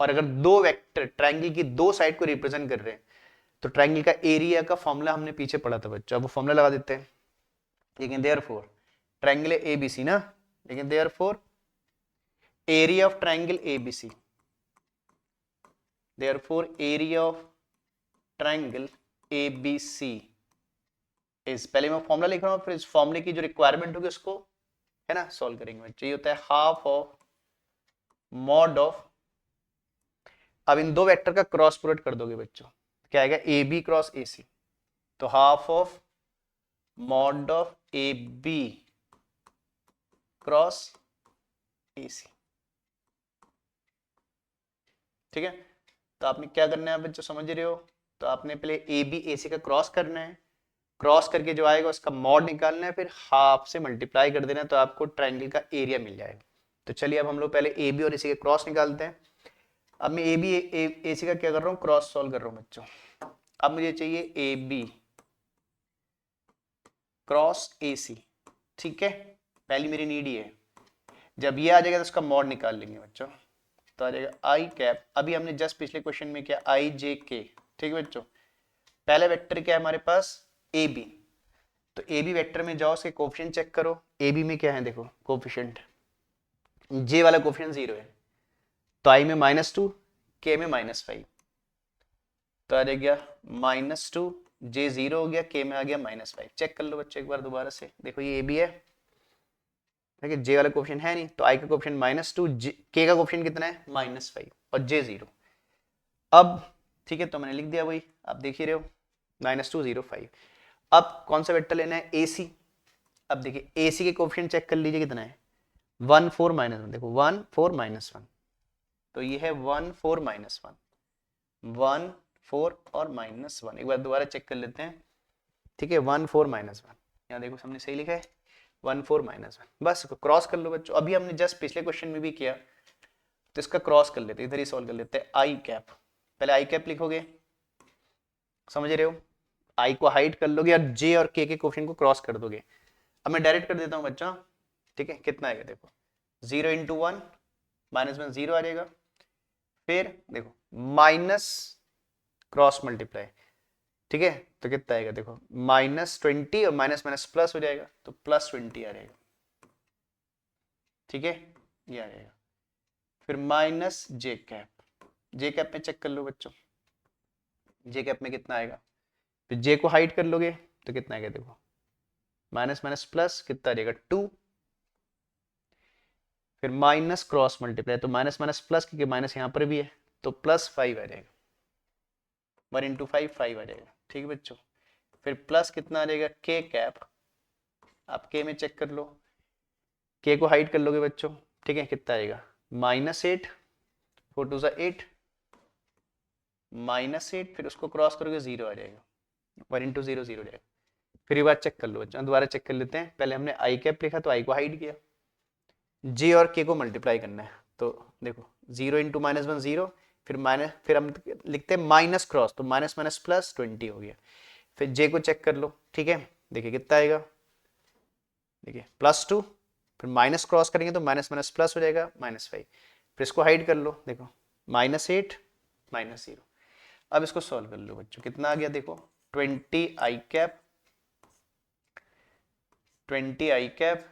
और अगर दो वेक्टर ट्रायंगल की दो साइड को रिप्रेजेंट कर रहे हैं, तो ट्रायंगल का एरिया का फॉर्मूला हमने पीछे पढ़ा था बच्चों, अब वो फॉर्मूला लगा देते हैं। लेकिन देयरफॉर ट्रायंगल एबीसी ना, लेकिन therefore area of triangle ABC, therefore area of triangle ABC is, पहले मैं फॉर्मूला लिख रहा हूं, फिर इस फॉर्मूले की जो रिक्वायरमेंट होगी उसको है ना सॉल्व करेंगे बच्चों। ये होता है हाफ ऑफ मॉड ऑफ, अब इन दो वेक्टर का क्रॉस प्रोडक्ट कर दोगे बच्चों, क्या आएगा ए बी क्रॉस ए सी, तो half of mod of A B cross A C. ठीक है, तो आपने क्या करना है बच्चों, समझ रहे हो? तो आपने पहले ए बी ए सी का क्रॉस करना है, क्रॉस करके जो आएगा उसका मॉड निकालना है, फिर हाफ से मल्टीप्लाई कर देना है, तो आपको ट्रायंगल का एरिया मिल जाएगा। तो चलिए अब हम लोग पहले ए बी और ए सी के क्रॉस निकालते हैं। अब मैं ए बी ए सी का क्या कर रहा हूँ, क्रॉस सॉल्व कर रहा हूँ बच्चों। अब मुझे चाहिए ए बी क्रॉस ए सी। ठीक है, पहली मेरी नीड ही है। जब ये आ जाएगा तो उसका मॉड निकाल लेंगे बच्चों, तो आ जाएगा आई कैप, अभी हमने जस्ट पिछले क्वेश्चन में किया आई जे के। ठीक है बच्चों, पहला वेक्टर क्या है हमारे पास ए बी, तो ए बी वेक्टर में जाओ, उसके कोफिशिएंट चेक करो। ए बी में क्या है, देखो कोफिशिएंट, जे वाला कोफिशिएंट 0 है, तो आई में -2, के में -5, तो आ गया -2, जे 0 हो गया, के में आ गया -5। चेक कर लो बच्चों एक बार दोबारा से, देखो ये ए बी है, ठीक है, जे वाला कोफिशिएंट है नहीं, तो आई का कोफिशिएंट -2, के का कोफिशिएंट कितना है -5 और जे 0। अब ठीक है, तो मैंने लिख दिया वही, आप देख ही रहे हो -2 0 5। अब कौन सा वेक्टर लेना है, ए सी। अब देखिए ए सी के कोफिशिएंट चेक कर लीजिए कितना है 1 4 -1, देखो 1 4 -1, तो ये है 1 4 -1, 1 4 और -1। एक बार दोबारा चेक कर लेते हैं, ठीक है। 1 4 -1, यहाँ देखो हमने सही लिखा है 1 4 -1। बस क्रॉस कर लो बच्चों, अभी हमने जस्ट पिछले क्वेश्चन में भी किया, तो इसका क्रॉस कर लेते हैं, इधर ही सॉल्व कर लेते हैं। आई कैप, पहले आई कैप लिखोगे, समझ रहे हो, आई को हाइड कर लोगे और जे और के कोफिशिएंट को क्रॉस कर दोगे। अब मैं डायरेक्ट कर देता हूँ बच्चों, ठीक है। कितना आएगा देखो, 0 × 1 -1 0 आ जाएगा। फिर देखो माइनस क्रॉस मल्टीप्लाई, ठीक है, तो कितना आएगा देखो -20 और माइनस माइनस प्लस हो जाएगा, तो +20 आ जाएगा, ठीक है, ये आ जाएगा। फिर माइनस जे कैप, जे कैप में चेक कर लो बच्चों, जे कैप में कितना आएगा। फिर जे को हाइड कर लोगे तो कितना आएगा देखो, माइनस माइनस प्लस कितना आ जाएगा 2। फिर माइनस क्रॉस मल्टीप्लाई, तो माइनस माइनस प्लस, क्योंकि माइनस यहाँ पर भी है, तो +5 आ जाएगा, 1 × 5 5 आ जाएगा, ठीक है बच्चों। फिर प्लस कितना आ जाएगा के कैप, आप के में चेक कर लो, के को हाइड कर लोगे बच्चों, ठीक है, कितना आएगा -8, 4 2 8, -8, फिर उसको क्रॉस करोगे 0 आ जाएगा, 1 × 0 0 जाएगा। फिर ये बात चेक कर लो बच्चों, दोबारा चेक कर लेते हैं। पहले हमने आई कैप लिखा तो आई को हाइड किया, जे और के को मल्टीप्लाई करना है, तो देखो 0 × -1 0, फिर माइनस, फिर हम लिखते हैं माइनस क्रॉस, तो माइनस माइनस प्लस 20 हो गया। फिर जे को चेक कर लो, ठीक है, देखिए कितना आएगा, देखिए +2, फिर माइनस क्रॉस करेंगे तो माइनस माइनस प्लस हो जाएगा -5। फिर इसको हाइड कर लो, देखो -8 -0। अब इसको सॉल्व कर लो बच्चों, कितना आ गया देखो 20 आई कैप, 20 आई कैप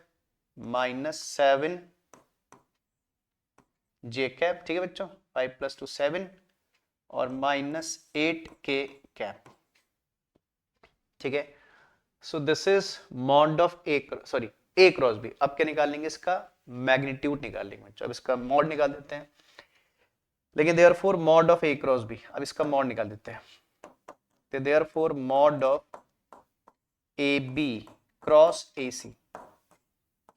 -7 जे कैप, ठीक है बच्चों, 5 + 2 7 और -8 के कैप, ठीक है। So this is mod of A, sorry A cross B. अब क्या निकाल लेंगे, इसका मैग्नीट्यूड निकाल लेंगे बच्चों। अब इसका मॉड निकाल देते हैं, लेकिन therefore mod of A cross B, अब इसका मॉड निकाल देते हैं। तो therefore mod of A B cross A C,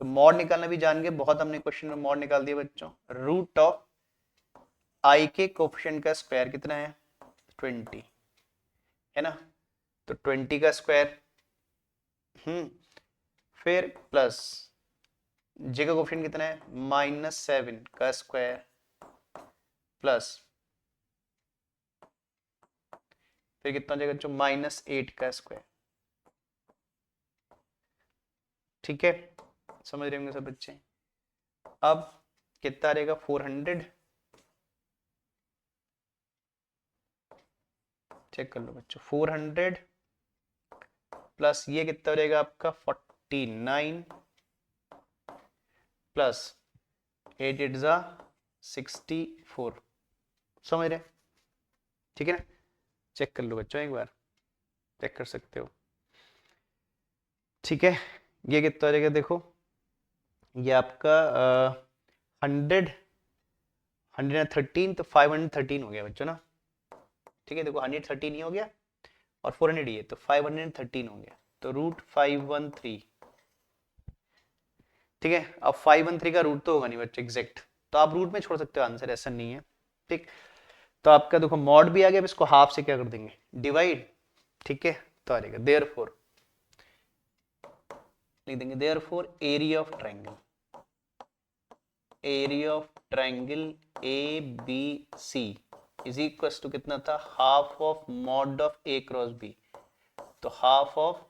तो मॉड निकालना भी जान गए, बहुत हमने क्वेश्चन में मॉड निकाल दिया बच्चों। रूट ऑफ आई के कोफिशिएंट का स्क्वायर कितना है 20, है ना, तो 20 का स्क्वायर, फिर प्लस जे का कोफिशिएंट कितना है -7 का स्क्वायर, प्लस फिर कितना हो जाएगा बच्चों -8 का स्क्वायर, ठीक है, समझ रहे होंगे सब बच्चे। अब कितना रहेगा 400, चेक कर लो बच्चों, 400 प्लस ये कितना हो जाएगा आपका 49 प्लस 8 8 जा 64, समझ रहे, ठीक है ना। चेक कर लो बच्चों, एक बार चेक कर सकते हो, ठीक है। ये कितना हो जाएगा देखो, ये आपका 100 113, तो 513 हो गया बच्चों ना, ठीक है। देखो 113 ही हो गया और 400 ये, तो 513 हो गया, तो √513, ठीक है। अब 513 का रूट तो होगा नहीं बच्चे एग्जैक्ट, तो आप रूट में छोड़ सकते हो आंसर, ऐसा नहीं है, ठीक। तो आपका देखो मॉड भी आ गया, अब इसको हाफ से क्या कर देंगे डिवाइड, ठीक है, तो आ जाएगा देयरफॉर, लिख देंगे therefore area of triangle, area of triangle A B C is equal to कितना था, half of mod of A cross B, तो हाफ ऑफ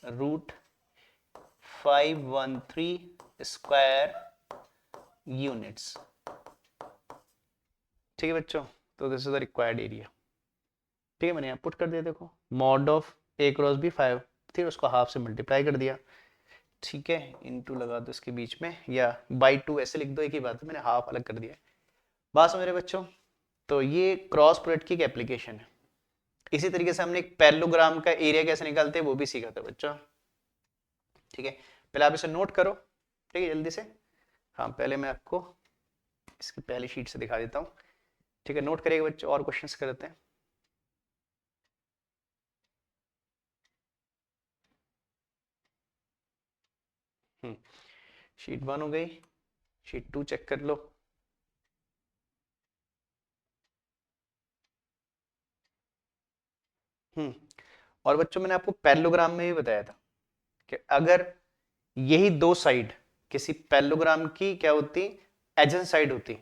√513 स्क्वायर यूनिट्स, ठीक है बच्चों। तो this is the required area, ठीक है, मैंने यहाँ पुट कर दिया, देखो mod of A cross B 5, फिर उसको हाफ से मल्टीप्लाई कर दिया, ठीक है, इनटू लगा दो इसके बीच में, या बाई 2 ऐसे लिख दो, एक ही बात है, मैंने हाफ अलग कर दिया। बात समझ रहे बच्चों, तो ये क्रॉस प्रोडक्ट की एक एप्लीकेशन है। इसी तरीके से हमने एक पैरेललोग्राम का एरिया कैसे निकालते हैं वो भी सीखा था बच्चों, ठीक है। पहले आप इसे नोट करो, ठीक है, जल्दी से। हाँ, पहले मैं आपको इसकी पहली शीट से दिखा देता हूँ, ठीक है, नोट करिएगा बच्चों, और क्वेश्चंस करते हैं। शीट 1 हो गई, शीट 2 चेक कर लो, और बच्चों मैंने आपको पैरेललोग्राम में भी बताया था कि अगर यही दो साइड किसी पैरेललोग्राम की क्या होती, एडजेसेंट साइड होती,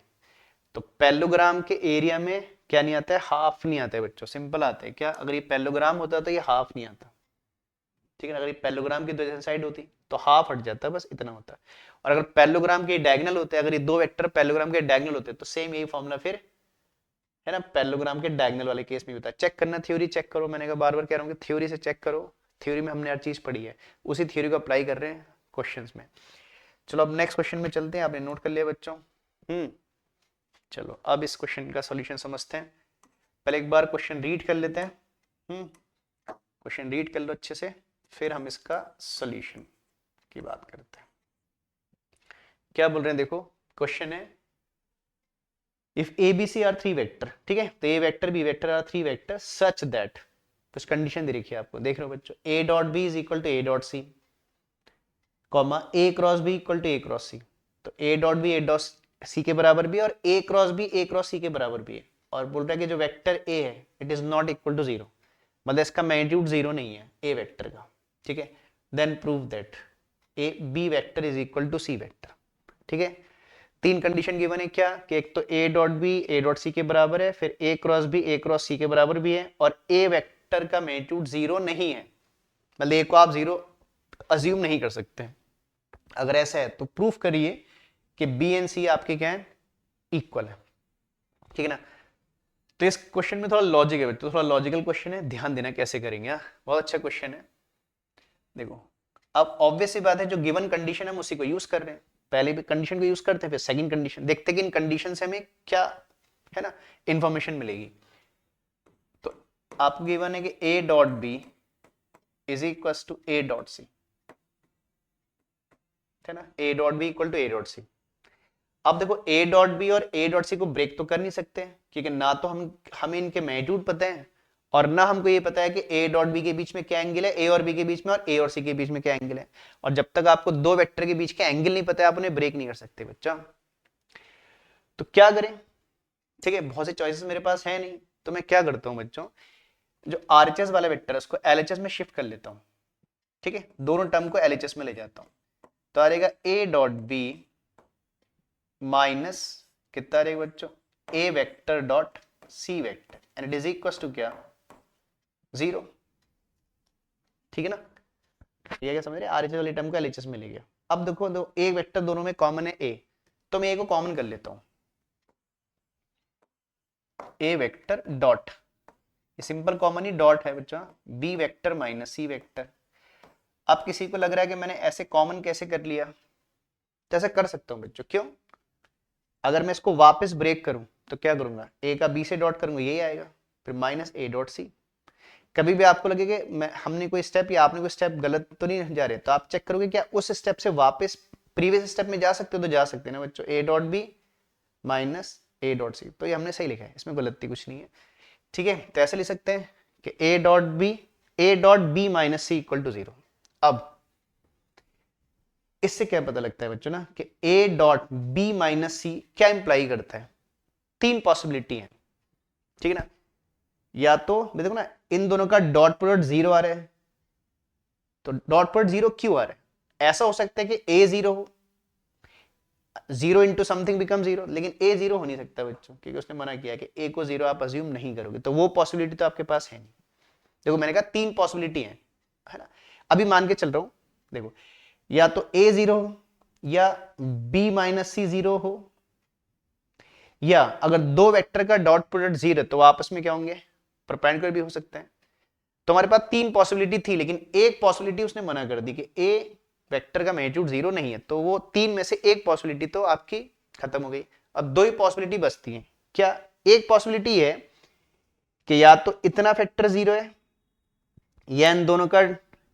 तो पैरेललोग्राम के एरिया में क्या नहीं आता है, हाफ नहीं आता है बच्चों। सिंपल आता है क्या, अगर ये पैरेललोग्राम होता तो ये हाफ नहीं आता, ठीक है ना। अगर ये पैरेललोग्राम की दो एडजेसेंट साइड होती तो हाफ हट जाता है, बस इतना होता है। और अगर पैरेललोग्राम के डायगोनल होते, अगर ये दो वेक्टर पैरेललोग्राम के डायगोनल होते तो सेम यही फॉर्मूला फिर है ना पैरेललोग्राम के डायगोनल वाले केस में भी होता है। चेक करना, थ्योरी चेक करो, मैंने कहा बार बार कह रहा हूँ कि थ्योरी से चेक करो, थ्योरी में हमने हर चीज पढ़ी है, उसी थ्योरी को अप्लाई कर रहे हैं क्वेश्चंस में। चलो अब नेक्स्ट क्वेश्चन में चलते हैं, आपने नोट कर लिया बच्चों। चलो अब इस क्वेश्चन का सॉल्यूशन समझते हैं। पहले एक बार क्वेश्चन रीड कर लेते हैं। क्वेश्चन रीड कर लो अच्छे से, फिर हम इसका सॉल्यूशन की बात करते हैं। क्या बोल रहे हैं देखो, क्वेश्चन है if A B C are three vector, ठीक है, तो A vector B vector are three vector such that, कुछ कंडीशन दे रखी है आपको, देख रहे हो बच्चों, A dot B is equal to A dot C, comma A cross B equal to A cross C. तो A dot B A dot C के बराबर भी है और ए क्रॉस सी के बराबर भी है। और बोल रहा है कि जो वेक्टर ए है it is not equal to zero, मतलब इसका मैग्नीट्यूड जीरो नहीं है ए वेक्टर का, ठीक है। Then prove that A B vector is equal to C vector, ठीक है। तीन कंडीशन गिवन है क्या, कि एक तो A dot B A dot C के बराबर है, फिर A cross B A cross C के बराबर भी है, और ए वेक्टर का मैग्नीट्यूड जीरो नहीं है, मतलब ए को आप जीरो अज्यूम नहीं कर सकते। अगर ऐसा है तो प्रूफ करिए कि बी एंड सी आपके क्या है, इक्वल है, ठीक है ना। तो इस क्वेश्चन में थोड़ा लॉजिक है, तो थोड़ा लॉजिकल क्वेश्चन है, ध्यान देना कैसे करेंगे। बहुत अच्छा क्वेश्चन है। देखो अब ऑब्वियस सी बात है, जो गिवन कंडीशन है हम उसी को यूज कर रहे हैं, पहले भी कंडीशन को यूज करते हैं, फिर सेकंड कंडीशन देखते हैं कि इन कंडीशन से हमें क्या है ना इंफॉर्मेशन मिलेगी। तो आपको गिवन है कि A dot B is equal to A dot C, है ना, A dot B equal to A dot C. अब देखो ए डॉट बी और ए डॉट सी को ब्रेक तो कर नहीं सकते, क्योंकि ना तो हमें इनके मैग्नीट्यूड पता है, और ना हमको ये पता है कि ए डॉट बी के बीच में क्या एंगल है, ए और बी के बीच में, और ए और सी के बीच में क्या एंगल है। और जब तक आपको दो वेक्टर के बीच का एंगल नहीं पता है, आप उन्हें ब्रेक नहीं कर सकते बच्चा। तो क्या करें, ठीक है, बहुत से चॉइसेस मेरे पास है नहीं, तो मैं क्या करता हूं बच्चों, जो आरएचएस वाला वेक्टर है उसको एलएचएस में शिफ्ट कर लेता हूं, ठीक है, दोनों टर्म को एलएचएस में ले जाता हूं। तो आ रहेगा ए डॉट बी माइनस कितना रहेगा बच्चों, A vector dot C vector, and it is equal to क्या, जीरो, ठीक है ना। ये क्या समझ रहे, आरएचएस वाले टर्म को एलएचएस में ले गया। अब देखो दो एक वेक्टर दोनों में कॉमन है ए, तो मैं ए को कॉमन कर लेता हूं, ए वेक्टर डॉट, ये सिंपल कॉमन ही डॉट है बच्चा, B vector minus C vector. अब किसी को लग रहा है कि मैंने ऐसे कॉमन कैसे कर लिया, तो ऐसे कर सकता हूं बच्चों, क्यों, अगर मैं इसको वापस ब्रेक करूं तो क्या करूंगा, ए का बी से डॉट करूंगा यही आएगा, फिर माइनस ए डॉट सी। कभी भी आपको लगे कि मैं हमने कोई स्टेप या आपने कोई स्टेप गलत तो नहीं जा रहे, तो आप चेक करोगे क्या उस स्टेप से वापस प्रीवियस स्टेप में जा सकते हो, तो जा सकते हैं ना बच्चों, A dot B minus A dot C, तो ये हमने सही लिखा है, इसमें गलती कुछ नहीं है, ठीक है। तो ऐसे लिख सकते हैं कि A dot B minus C equal to zero. अब इससे क्या पता लगता है बच्चों ना, कि A dot B minus C क्या इंप्लाई करता है, तीन पॉसिबिलिटी है, ठीक है ना। या तो देखो ना, इन दोनों का डॉट प्रोडक्ट जीरो आ रहा है, तो डॉट प्रोडक्ट जीरो क्यों आ रहा है, ऐसा हो सकता है कि ए जीरो हो, zero into something become zero, लेकिन ए जीरो हो नहीं सकता बच्चों, क्योंकि उसने मना किया कि ए को जीरो आप अज्यूम नहीं करोगे, तो वो पॉसिबिलिटी तो आपके पास है नहीं। देखो मैंने कहा तीन पॉसिबिलिटी है ना। अभी मान के चल रहा हूं, देखो या तो ए जीरो हो, या बी माइनस सी जीरो हो, या अगर दो वेक्टर का डॉट प्रोडक्ट जीरो तो आपस में क्या होंगे, परपेंडिकुलर भी हो सकता है। तो हमारे पास तीन पॉसिबिलिटी थी, लेकिन एक पॉसिबिलिटी उसने मना कर दी कि ए वेक्टर का मैग्नीट्यूड जीरो नहीं है, तो वो तीन में से एक पॉसिबिलिटी तो आपकी खत्म हो गई। अब दो ही पॉसिबिलिटी बचती है, क्या, एक पॉसिबिलिटी है कि या तो इतना फैक्टर जीरो है, या इन दोनों का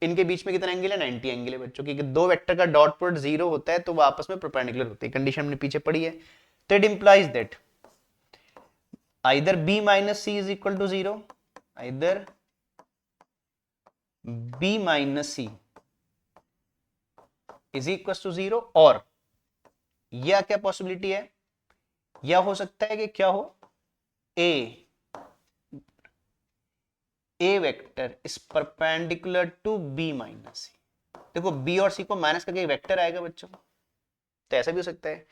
इनके बीच में कितना एंगल है, 90 एंगल है बच्चों, क्योंकि दो वेक्टर का डॉट प्रोडक्ट जीरो होता है तो वो आपस में परपेंडिकुलर होते हैं, कंडीशन हमने पीछे पढ़ी है। तो it implies that either B minus C is equal to zero, either B minus C is equal to zero, और या क्या पॉसिबिलिटी है, या हो सकता है कि क्या हो, A A vector is perpendicular to B minus C. देखो बी और सी को माइनस करके वेक्टर आएगा बच्चों, तो ऐसा भी हो सकता है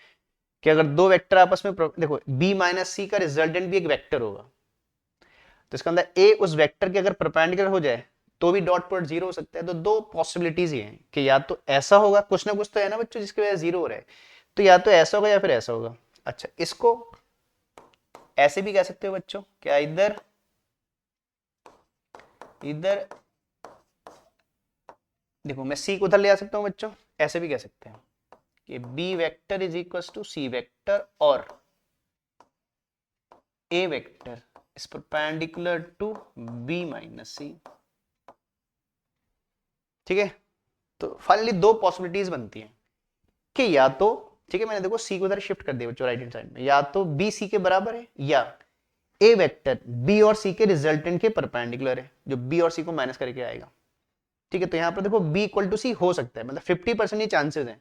कि अगर दो वेक्टर आपस में, देखो बी माइनस सी का रिजल्टेंट भी एक वेक्टर होगा, तो इसके अंदर ए उस वेक्टर के अगर परपेंडिकुलर हो जाए तो भी डॉट प्रोडक्ट जीरो हो सकता है। तो दो पॉसिबिलिटीज ये हैं कि या तो ऐसा होगा, कुछ ना कुछ तो है ना बच्चों जिसकी वजह से जीरो हो रहा है, तो या तो ऐसा होगा या फिर ऐसा होगा। अच्छा, इसको ऐसे भी कह सकते हो बच्चों, क्या इधर इधर देखो मैं सी को उधर ले आ सकता हूं बच्चों, ऐसे भी कह सकते हैं कि B vector is equal to C vector और A vector is perpendicular to B minus C. ठीक है, तो फाइनली दो पॉसिबिलिटीज बनती हैं कि या तो, ठीक है मैंने देखो सी को उधर शिफ्ट कर दिया बच्चों राइट हैंड साइड में, या तो बी सी के बराबर है या ए वेक्टर बी और सी के रिजल्टेंट के परपेंडिकुलर है, जो बी और सी को माइनस करके आएगा। ठीक है, तो यहां पर देखो बी इक्वल टू सी हो सकता है, मतलब 50% ही चांसेस हैं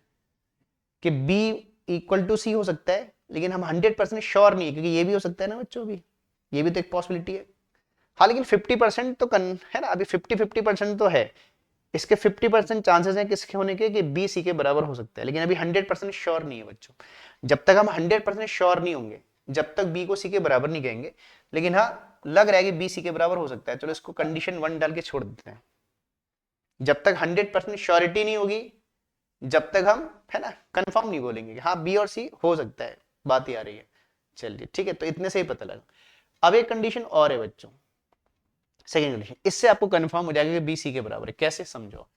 कि बी इक्वल टू सी हो सकता है, लेकिन हम 100% श्योर नहीं है, क्योंकि ये भी हो सकता है ना बच्चों, भी ये भी तो एक पॉसिबिलिटी है। हाँ लेकिन 50% तो है ना, अभी 50-50% तो है, इसके 50% चांसेस हैं किसके होने के कि बी सी के बराबर हो सकता है, लेकिन अभी 100% श्योर नहीं है बच्चों। जब तक हम 100% श्योर नहीं होंगे, जब तक बी को सी के बराबर नहीं कहेंगे, लेकिन हाँ लग रहा है कि बी सी के बराबर हो सकता है, चलो इसको कंडीशन 1 डाल के छोड़ देते हैं। जब तक 100% श्योरिटी नहीं होगी, जब तक हम है ना कंफर्म नहीं बोलेंगे कि हाँ बी और सी हो सकता है, बात ही आ रही है। चलिए ठीक है, तो इतने से ही पता लगा। अब एक कंडीशन और है बच्चों, सेकेंड कंडीशन, इससे आपको कंफर्म हो जाएगा कि बी सी के बराबर है। कैसे, समझो।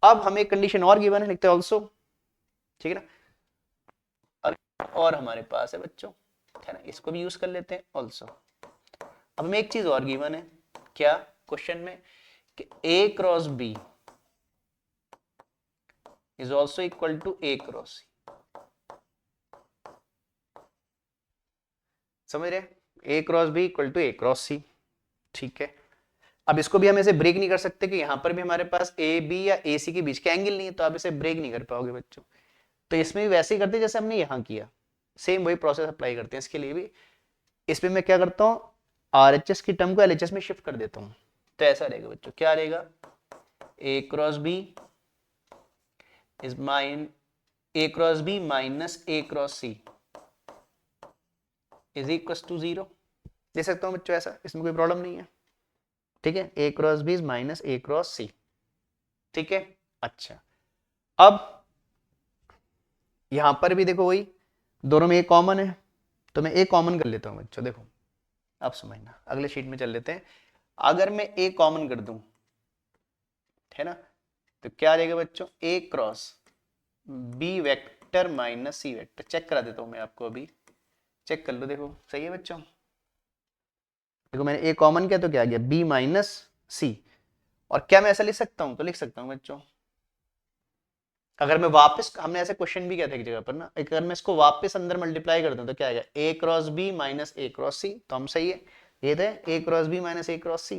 अब हमें एक कंडीशन और गिवन है, लिखते हैं ऑल्सो, ठीक है ना। और हमारे पास है बच्चों, है ना, इसको भी यूज कर लेते हैं ऑल्सो। अब हमें एक चीज और गिवन है, क्या क्वेश्चन में, कि A cross B is also equal to A cross C. समझ रहे, A cross B equal to A cross C. ठीक है, अब इसको भी हम ऐसे ब्रेक नहीं कर सकते कि यहां पर भी हमारे पास ए बी या ए सी के बीच का एंगल नहीं है, तो आप इसे ब्रेक नहीं कर पाओगे बच्चों। तो इसमें भी वैसे ही करते हैं जैसे हमने यहां किया, सेम वही प्रोसेस अप्लाई करते हैं इसके लिए भी। इसमें मैं क्या करता हूं, आरएचएस की टर्म को एलएचएस में शिफ्ट कर देता हूं, तो ऐसा रहेगा बच्चों, क्या रहेगा, A cross B is A cross B minus A cross C is equal to 0। दे सकता हूं बच्चों ऐसा, इसमें कोई प्रॉब्लम नहीं है। ठीक है, A cross B is minus A cross C. ठीक है, अच्छा, अब यहां पर भी देखो वही, दोनों में ए कॉमन है, तो मैं ए कॉमन कर लेता हूं बच्चों। देखो अब समझना, अगले शीट में चल लेते हैं। अगर मैं ए कॉमन कर दूं, है ना, तो क्या रहेगा बच्चों, ए cross B vector minus C vector. Check करा देता हूं मैं आपको, अभी चेक कर लो, देखो सही है बच्चों। देखो मैंने ए कॉमन किया तो क्या आ गया, बी माइनस सी। और क्या मैं ऐसा लिख सकता हूं, तो लिख सकता हूं बच्चों, अगर मैं वापस, हमने ऐसे क्वेश्चन भी किया था एक जगह पर ना, अगर मैं इसको वापस अंदर मल्टीप्लाई कर दूं तो क्या आएगा, ए cross B minus A cross C. तो हम सही है, ये थे ए cross B minus A cross C,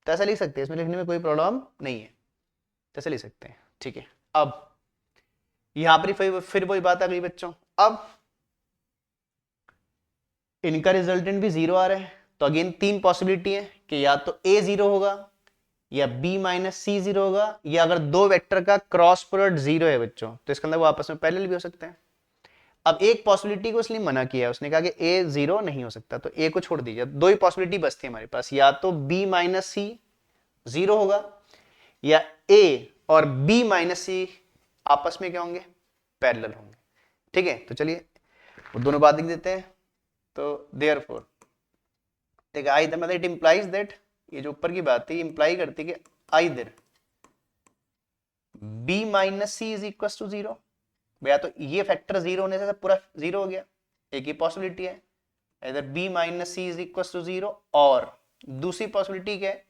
तो ऐसा लिख सकते हैं, इसमें लिखने में कोई प्रॉब्लम नहीं है, तो ऐसे लिख सकते हैं। ठीक है, अब यहां पर फिर वही बात आ गई बच्चों, अब इनका रिजल्टेंट भी जीरो आ रहा है, तो अगेन तीन पॉसिबिलिटी है कि या तो ए जीरो होगा, या बी माइनस सी जीरो होगा, या अगर दो वेक्टर का क्रॉस प्रोडक्ट जीरो है बच्चों, तो इसके अंदर वो आपस में पैरेलल भी हो सकते हैं। अब एक पॉसिबिलिटी को इसलिए मना किया है, उसने कहा कि ए जीरो नहीं हो सकता, तो ए को छोड़ दीजिए। दो ही पॉसिबिलिटी बचती है हमारे पास, या तो बी माइनस सी जीरो होगा, या ए और बी माइनस सी आपस में क्या होंगे, पैरेलल होंगे। ठीक है, तो चलिए वो दोनों बात लिख देते हैं। तो देयरफॉर देखिए आइदर, मतलब इट इंप्लाइज दैट, ये जो ऊपर की बात है ये इंप्लाई करती है कि either B minus C is equal to 0, या तो ये फैक्टर जीरो होने से पूरा जीरो हो गया, एक ही पॉसिबिलिटी है, इधर B minus C is equal to 0, और दूसरी पॉसिबिलिटी क्या है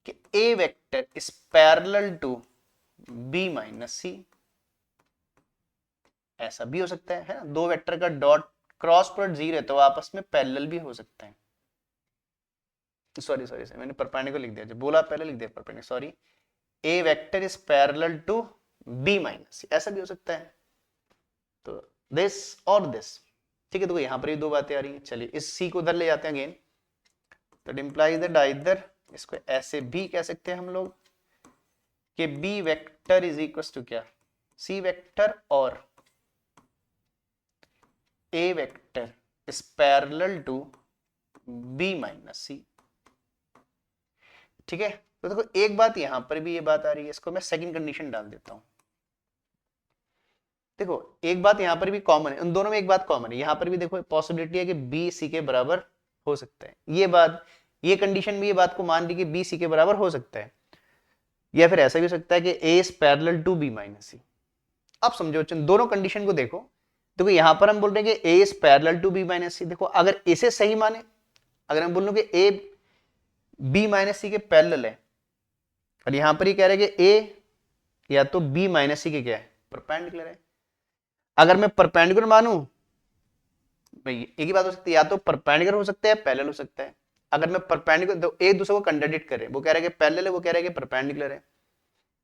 कि A vector is parallel to B minus C. ऐसा भी हो सकता है ना, दो वेक्टर का डॉट क्रॉस प्रोडक्ट जीरो है तो आपस में पैरेलल भी हो सकते हैं। सॉरी सॉरी सॉरी, मैंने परपेंडिकुलर लिख दिया, जो बोला पहले लिख दिया perpendicular, sorry. A vector is parallel to B minus C, ऐसा भी हो सकता है, तो दिस और दिस। ठीक है, तो यहां पर भी दो बातें आ रही हैं। चलिए इस सी को उधर ले जाते हैं अगेन, तो इट इंप्लाइज दैट आइदर इसको ऐसे भी कह सकते हैं हम लोग कि B vector is equal to क्या, सी वेक्टर और A vector is parallel to B minus C. ठीक है, तो देखो एक बात यहां पर भी ये बात आ रही है, इसको मैं सेकंड कंडीशन डाल देता हूं। देखो एक बात यहां पर भी कॉमन है, उन दोनों में एक बात कॉमन है, यहां पर भी देखो पॉसिबिलिटी है कि बी सी के बराबर हो सकता है। ये बात, ये कंडीशन भी ये बात को मान रही कि बी सी के बराबर हो सकता है, या फिर ऐसा भी हो सकता है कि A is parallel to B minus C. अब समझो दोनों कंडीशन को देखो, देखो यहां पर हम बोल रहे हैं कि A is parallel to B minus C. देखो अगर इसे सही माने, अगर हम बोल रहे कि ए बी माइनस सी के पैरेलल है, और यहां पर ही कह रहे हैं कि ए या तो बी माइनस सी के क्या है, परपेंडिकुलर है। अगर मैं परपेंडिकुलर मानूं, भाई एक ही बात हो सकती है, या तो परपेंडिकुलर हो सकता है या पैरेलल हो सकता है। अगर मैं परपेंडिकुलर, तो एक दूसरे को कंट्राडिक्ट कर रहे हैं, वो कह रहे हैं कि पैरेलल है, वो कह रहे हैं कि परपेंडिकुलर है,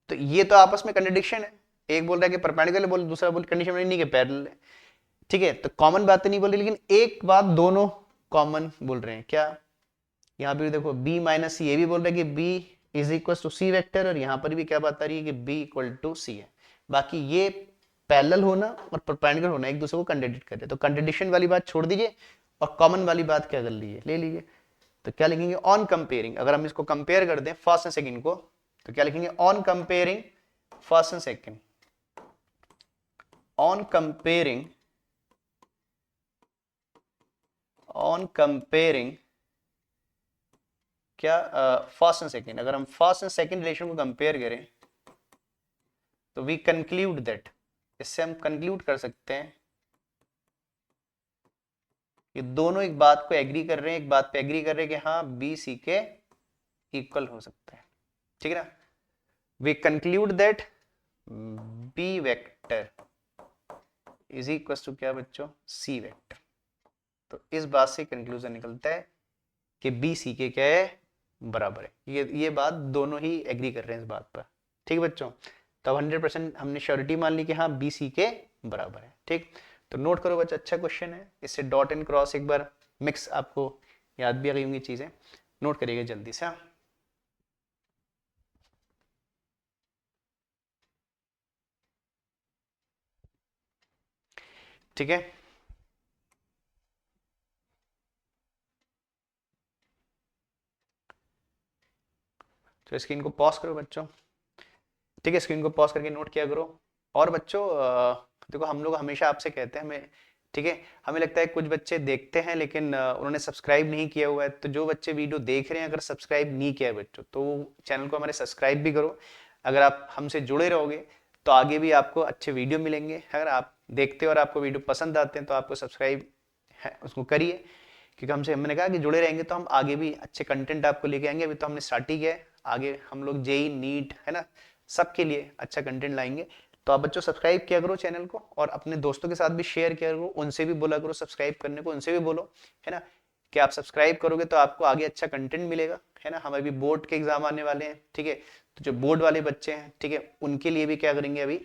तो ये तो आपस में कंट्राडिक्शन है। एक बोल रहा है कि परपेंडिकुलर, बोल दूसरा बोल कंडीशन नहीं कि पैरेलल है। ठीक है, तो कॉमन बातें नहीं बोल रही, लेकिन एक बात दोनों कॉमन बोल रहे हैं, क्या, यहाँ पे देखो b माइनस सी, ये भी बोल रहे हैं कि b is equal to C vector, और यहाँ पर भी क्या बात आ रही है कि b इक्वल टू सी है। बाकी ये पैरेलल होना और परपेंडिकुलर होना एक दूसरे को कंट्राडिक्ट कर रहे हैं, तो कंट्राडिक्शन वाली बात छोड़ दीजिए और कॉमन वाली बात क्या कर लीजिए, ले लीजिए। तो क्या लिखेंगे, ऑन कंपेयरिंग, अगर हम इसको कंपेयर कर दें फर्स्ट एंड सेकंड को, तो क्या लिखेंगे, on comparing first and second, on comparing, on comparing क्या, फर्स्ट एंड सेकंड, अगर हम फर्स्ट एंड सेकंड रिलेशन को कंपेयर करें तो वी कंक्लूड दैट, इससे हम कंक्लूड कर सकते हैं कि दोनों एक बात को एग्री कर रहे हैं, एक बात पे एग्री कर रहे हैं कि हाँ बी सी के इक्वल हो सकता है। ठीक है ना, we conclude that B vector is equal to क्या बच्चों, सी वेक्टर। तो इस बात से कंक्लूजन निकलता है कि बी सी के क्या है, बराबर है। ये बात दोनों ही एग्री कर रहे हैं इस बात पर। ठीक है बच्चों, तब 100% हमने श्योरिटी मान ली कि हाँ बी सी के बराबर है। ठीक, तो नोट करो बच्चा, अच्छा क्वेश्चन है, इससे डॉट एंड क्रॉस एक बार मिक्स आपको याद भी आ गई होंगी चीजें, नोट करिएगा जल्दी से। हाँ ठीक है, तो स्क्रीन को पॉज करो बच्चों। ठीक है, स्क्रीन को पॉज करके नोट किया करो। और बच्चों देखो हम लोग हमेशा आपसे कहते हैं, हमें, ठीक है, हमें लगता है कुछ बच्चे देखते हैं लेकिन उन्होंने सब्सक्राइब नहीं किया हुआ है, तो जो बच्चे वीडियो देख रहे हैं अगर सब्सक्राइब नहीं किया है बच्चों, तो चैनल को हमारे सब्सक्राइब भी करो। अगर आप हमसे जुड़े रहोगे तो आगे भी आपको अच्छे वीडियो मिलेंगे। अगर आप देखते हो और आपको वीडियो पसंद आते हैं तो आपको सब्सक्राइब है उसको करिए, क्योंकि हमसे, हमने कहा कि जुड़े रहेंगे तो हम आगे भी अच्छे कंटेंट आपको लेके आएंगे। अभी तो हमने स्टार्ट ही किया है, आगे हम लोग जेई नीट है ना सबके लिए अच्छा कंटेंट लाएंगे। तो आप बच्चों सब्सक्राइब किया करो चैनल को, और अपने दोस्तों के साथ भी शेयर किया करो, उनसे भी बोला करो सब्सक्राइब करने को, उनसे भी बोलो है ना, कि आप सब्सक्राइब करोगे तो आपको आगे अच्छा कंटेंट मिलेगा है ना। हमें भी बोर्ड के एग्जाम आने वाले हैं, ठीक है, तो जो बोर्ड वाले बच्चे हैं, ठीक है, उनके लिए भी क्या करेंगे अभी,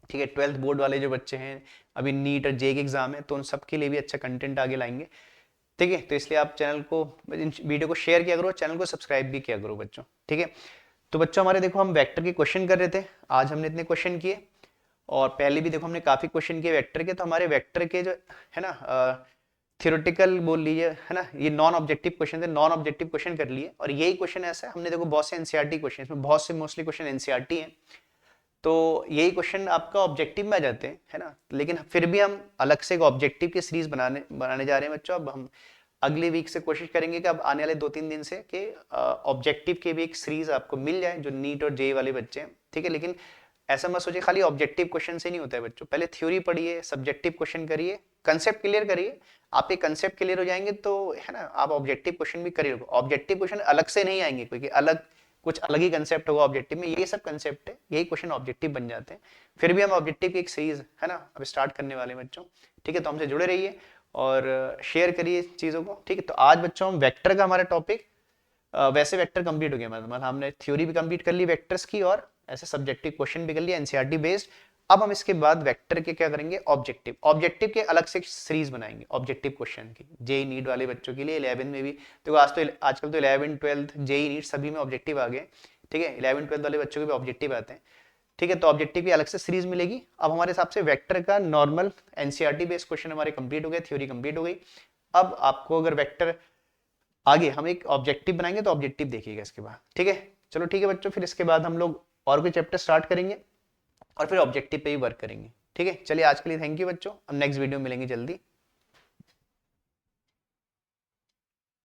ठीक है, 12th बोर्ड वाले जो बच्चे हैं, अभी नीट और जे के एग्जाम है, तो उन सबके लिए भी अच्छा कंटेंट आगे लाएंगे। ठीक है, तो इसलिए आप चैनल को, वीडियो को शेयर किया करो, चैनल को सब्सक्राइब भी किया करो बच्चों। ठीक है, तो बच्चों हमारे देखो हम वेक्टर के क्वेश्चन कर रहे थे, आज हमने इतने क्वेश्चन किए, और पहले भी देखो हमने काफी क्वेश्चन किए वेक्टर के। तो हमारे वेक्टर के जो है ना थियोरेटिकल बोल लीजिए है ना, ये नॉन ऑब्जेक्टिव क्वेश्चन थे, नॉन ऑब्जेक्टिव क्वेश्चन कर लिए। और यही क्वेश्चन ऐसा है, हमने देखो बहुत से एनसीईआरटी क्वेश्चन, इसमें बहुत से मोस्टली क्वेश्चन एनसीईआरटी हैं, तो यही क्वेश्चन आपका ऑब्जेक्टिव में आ जाते हैं है ना। लेकिन फिर भी हम अलग से एक ऑब्जेक्टिव की सीरीज बनाने जा रहे हैं बच्चों। अब हम अगले वीक से कोशिश करेंगे कि अब आने वाले 2-3 दिन से कि ऑब्जेक्टिव की भी एक सीरीज आपको मिल जाए जो नीट और जेई वाले बच्चे हैं। ठीक है, लेकिन ऐसा मत सोचिए खाली ऑब्जेक्टिव क्वेश्चन से नहीं होता है बच्चों, पहले थ्योरी पढ़िए, सब्जेक्टिव क्वेश्चन करिए, कंसेप्ट क्लियर करिए। आप एक कंसेप्ट क्लियर हो जाएंगे तो है ना आप ऑब्जेक्टिव क्वेश्चन भी करिए। ऑब्जेक्टिव क्वेश्चन अलग से नहीं आएंगे, क्योंकि अलग कुछ अलग ही कंसेप्ट होगा ऑब्जेक्टिव में, यही सब कंसेप्ट है, यही क्वेश्चन ऑब्जेक्टिव बन जाते हैं। फिर भी हम ऑब्जेक्टिव की एक सीरीज है ना अब स्टार्ट करने वाले बच्चों। ठीक है, तो हमसे जुड़े रहिए और शेयर करिए चीजों को। ठीक है, तो आज बच्चों हम वेक्टर का हमारा टॉपिक, वैसे वेक्टर कंप्लीट हो गया, मतलब हमने थ्योरी भी कंप्लीट कर ली वेक्टर्स की, और ऐसे सब्जेक्टिव क्वेश्चन भी कर लिया एनसीईआरटी बेस्ड। अब हम इसके बाद वेक्टर के क्या करेंगे, ऑब्जेक्टिव। ऑब्जेक्टिव के अलग से सीरीज बनाएंगे ऑब्जेक्टिव क्वेश्चन की, जेई नीट वाले बच्चों के लिए 11 में भी। देखो आजकल तो 11 12 जेई नीट सभी में ऑब्जेक्टिव आ गए, ठीक है, 11 12 वाले बच्चों के भी ऑब्जेक्टिव आते हैं, ठीक है। तो ऑब्जेक्टिव की अलग से सीरीज मिलेगी। अब हमारे हिसाब से वेक्टर का नॉर्मल एनसीईआरटी बेस्ड क्वेश्चन हमारे कंप्लीट हो गए, थ्योरी कंप्लीट हो गई। अब आपको अगर वेक्टर आगे हम एक ऑब्जेक्टिव बनाएंगे तो ऑब्जेक्टिव देखिएगा इसके बाद, ठीक है। चलो ठीक है बच्चों, फिर इसके बाद हम लोग और कोई चैप्टर स्टार्ट करेंगे और फिर ऑब्जेक्टिव पे ही वर्क करेंगे, ठीक है। चलिए आज के लिए थैंक यू बच्चों, अब नेक्स्ट वीडियो में मिलेंगे जल्दी।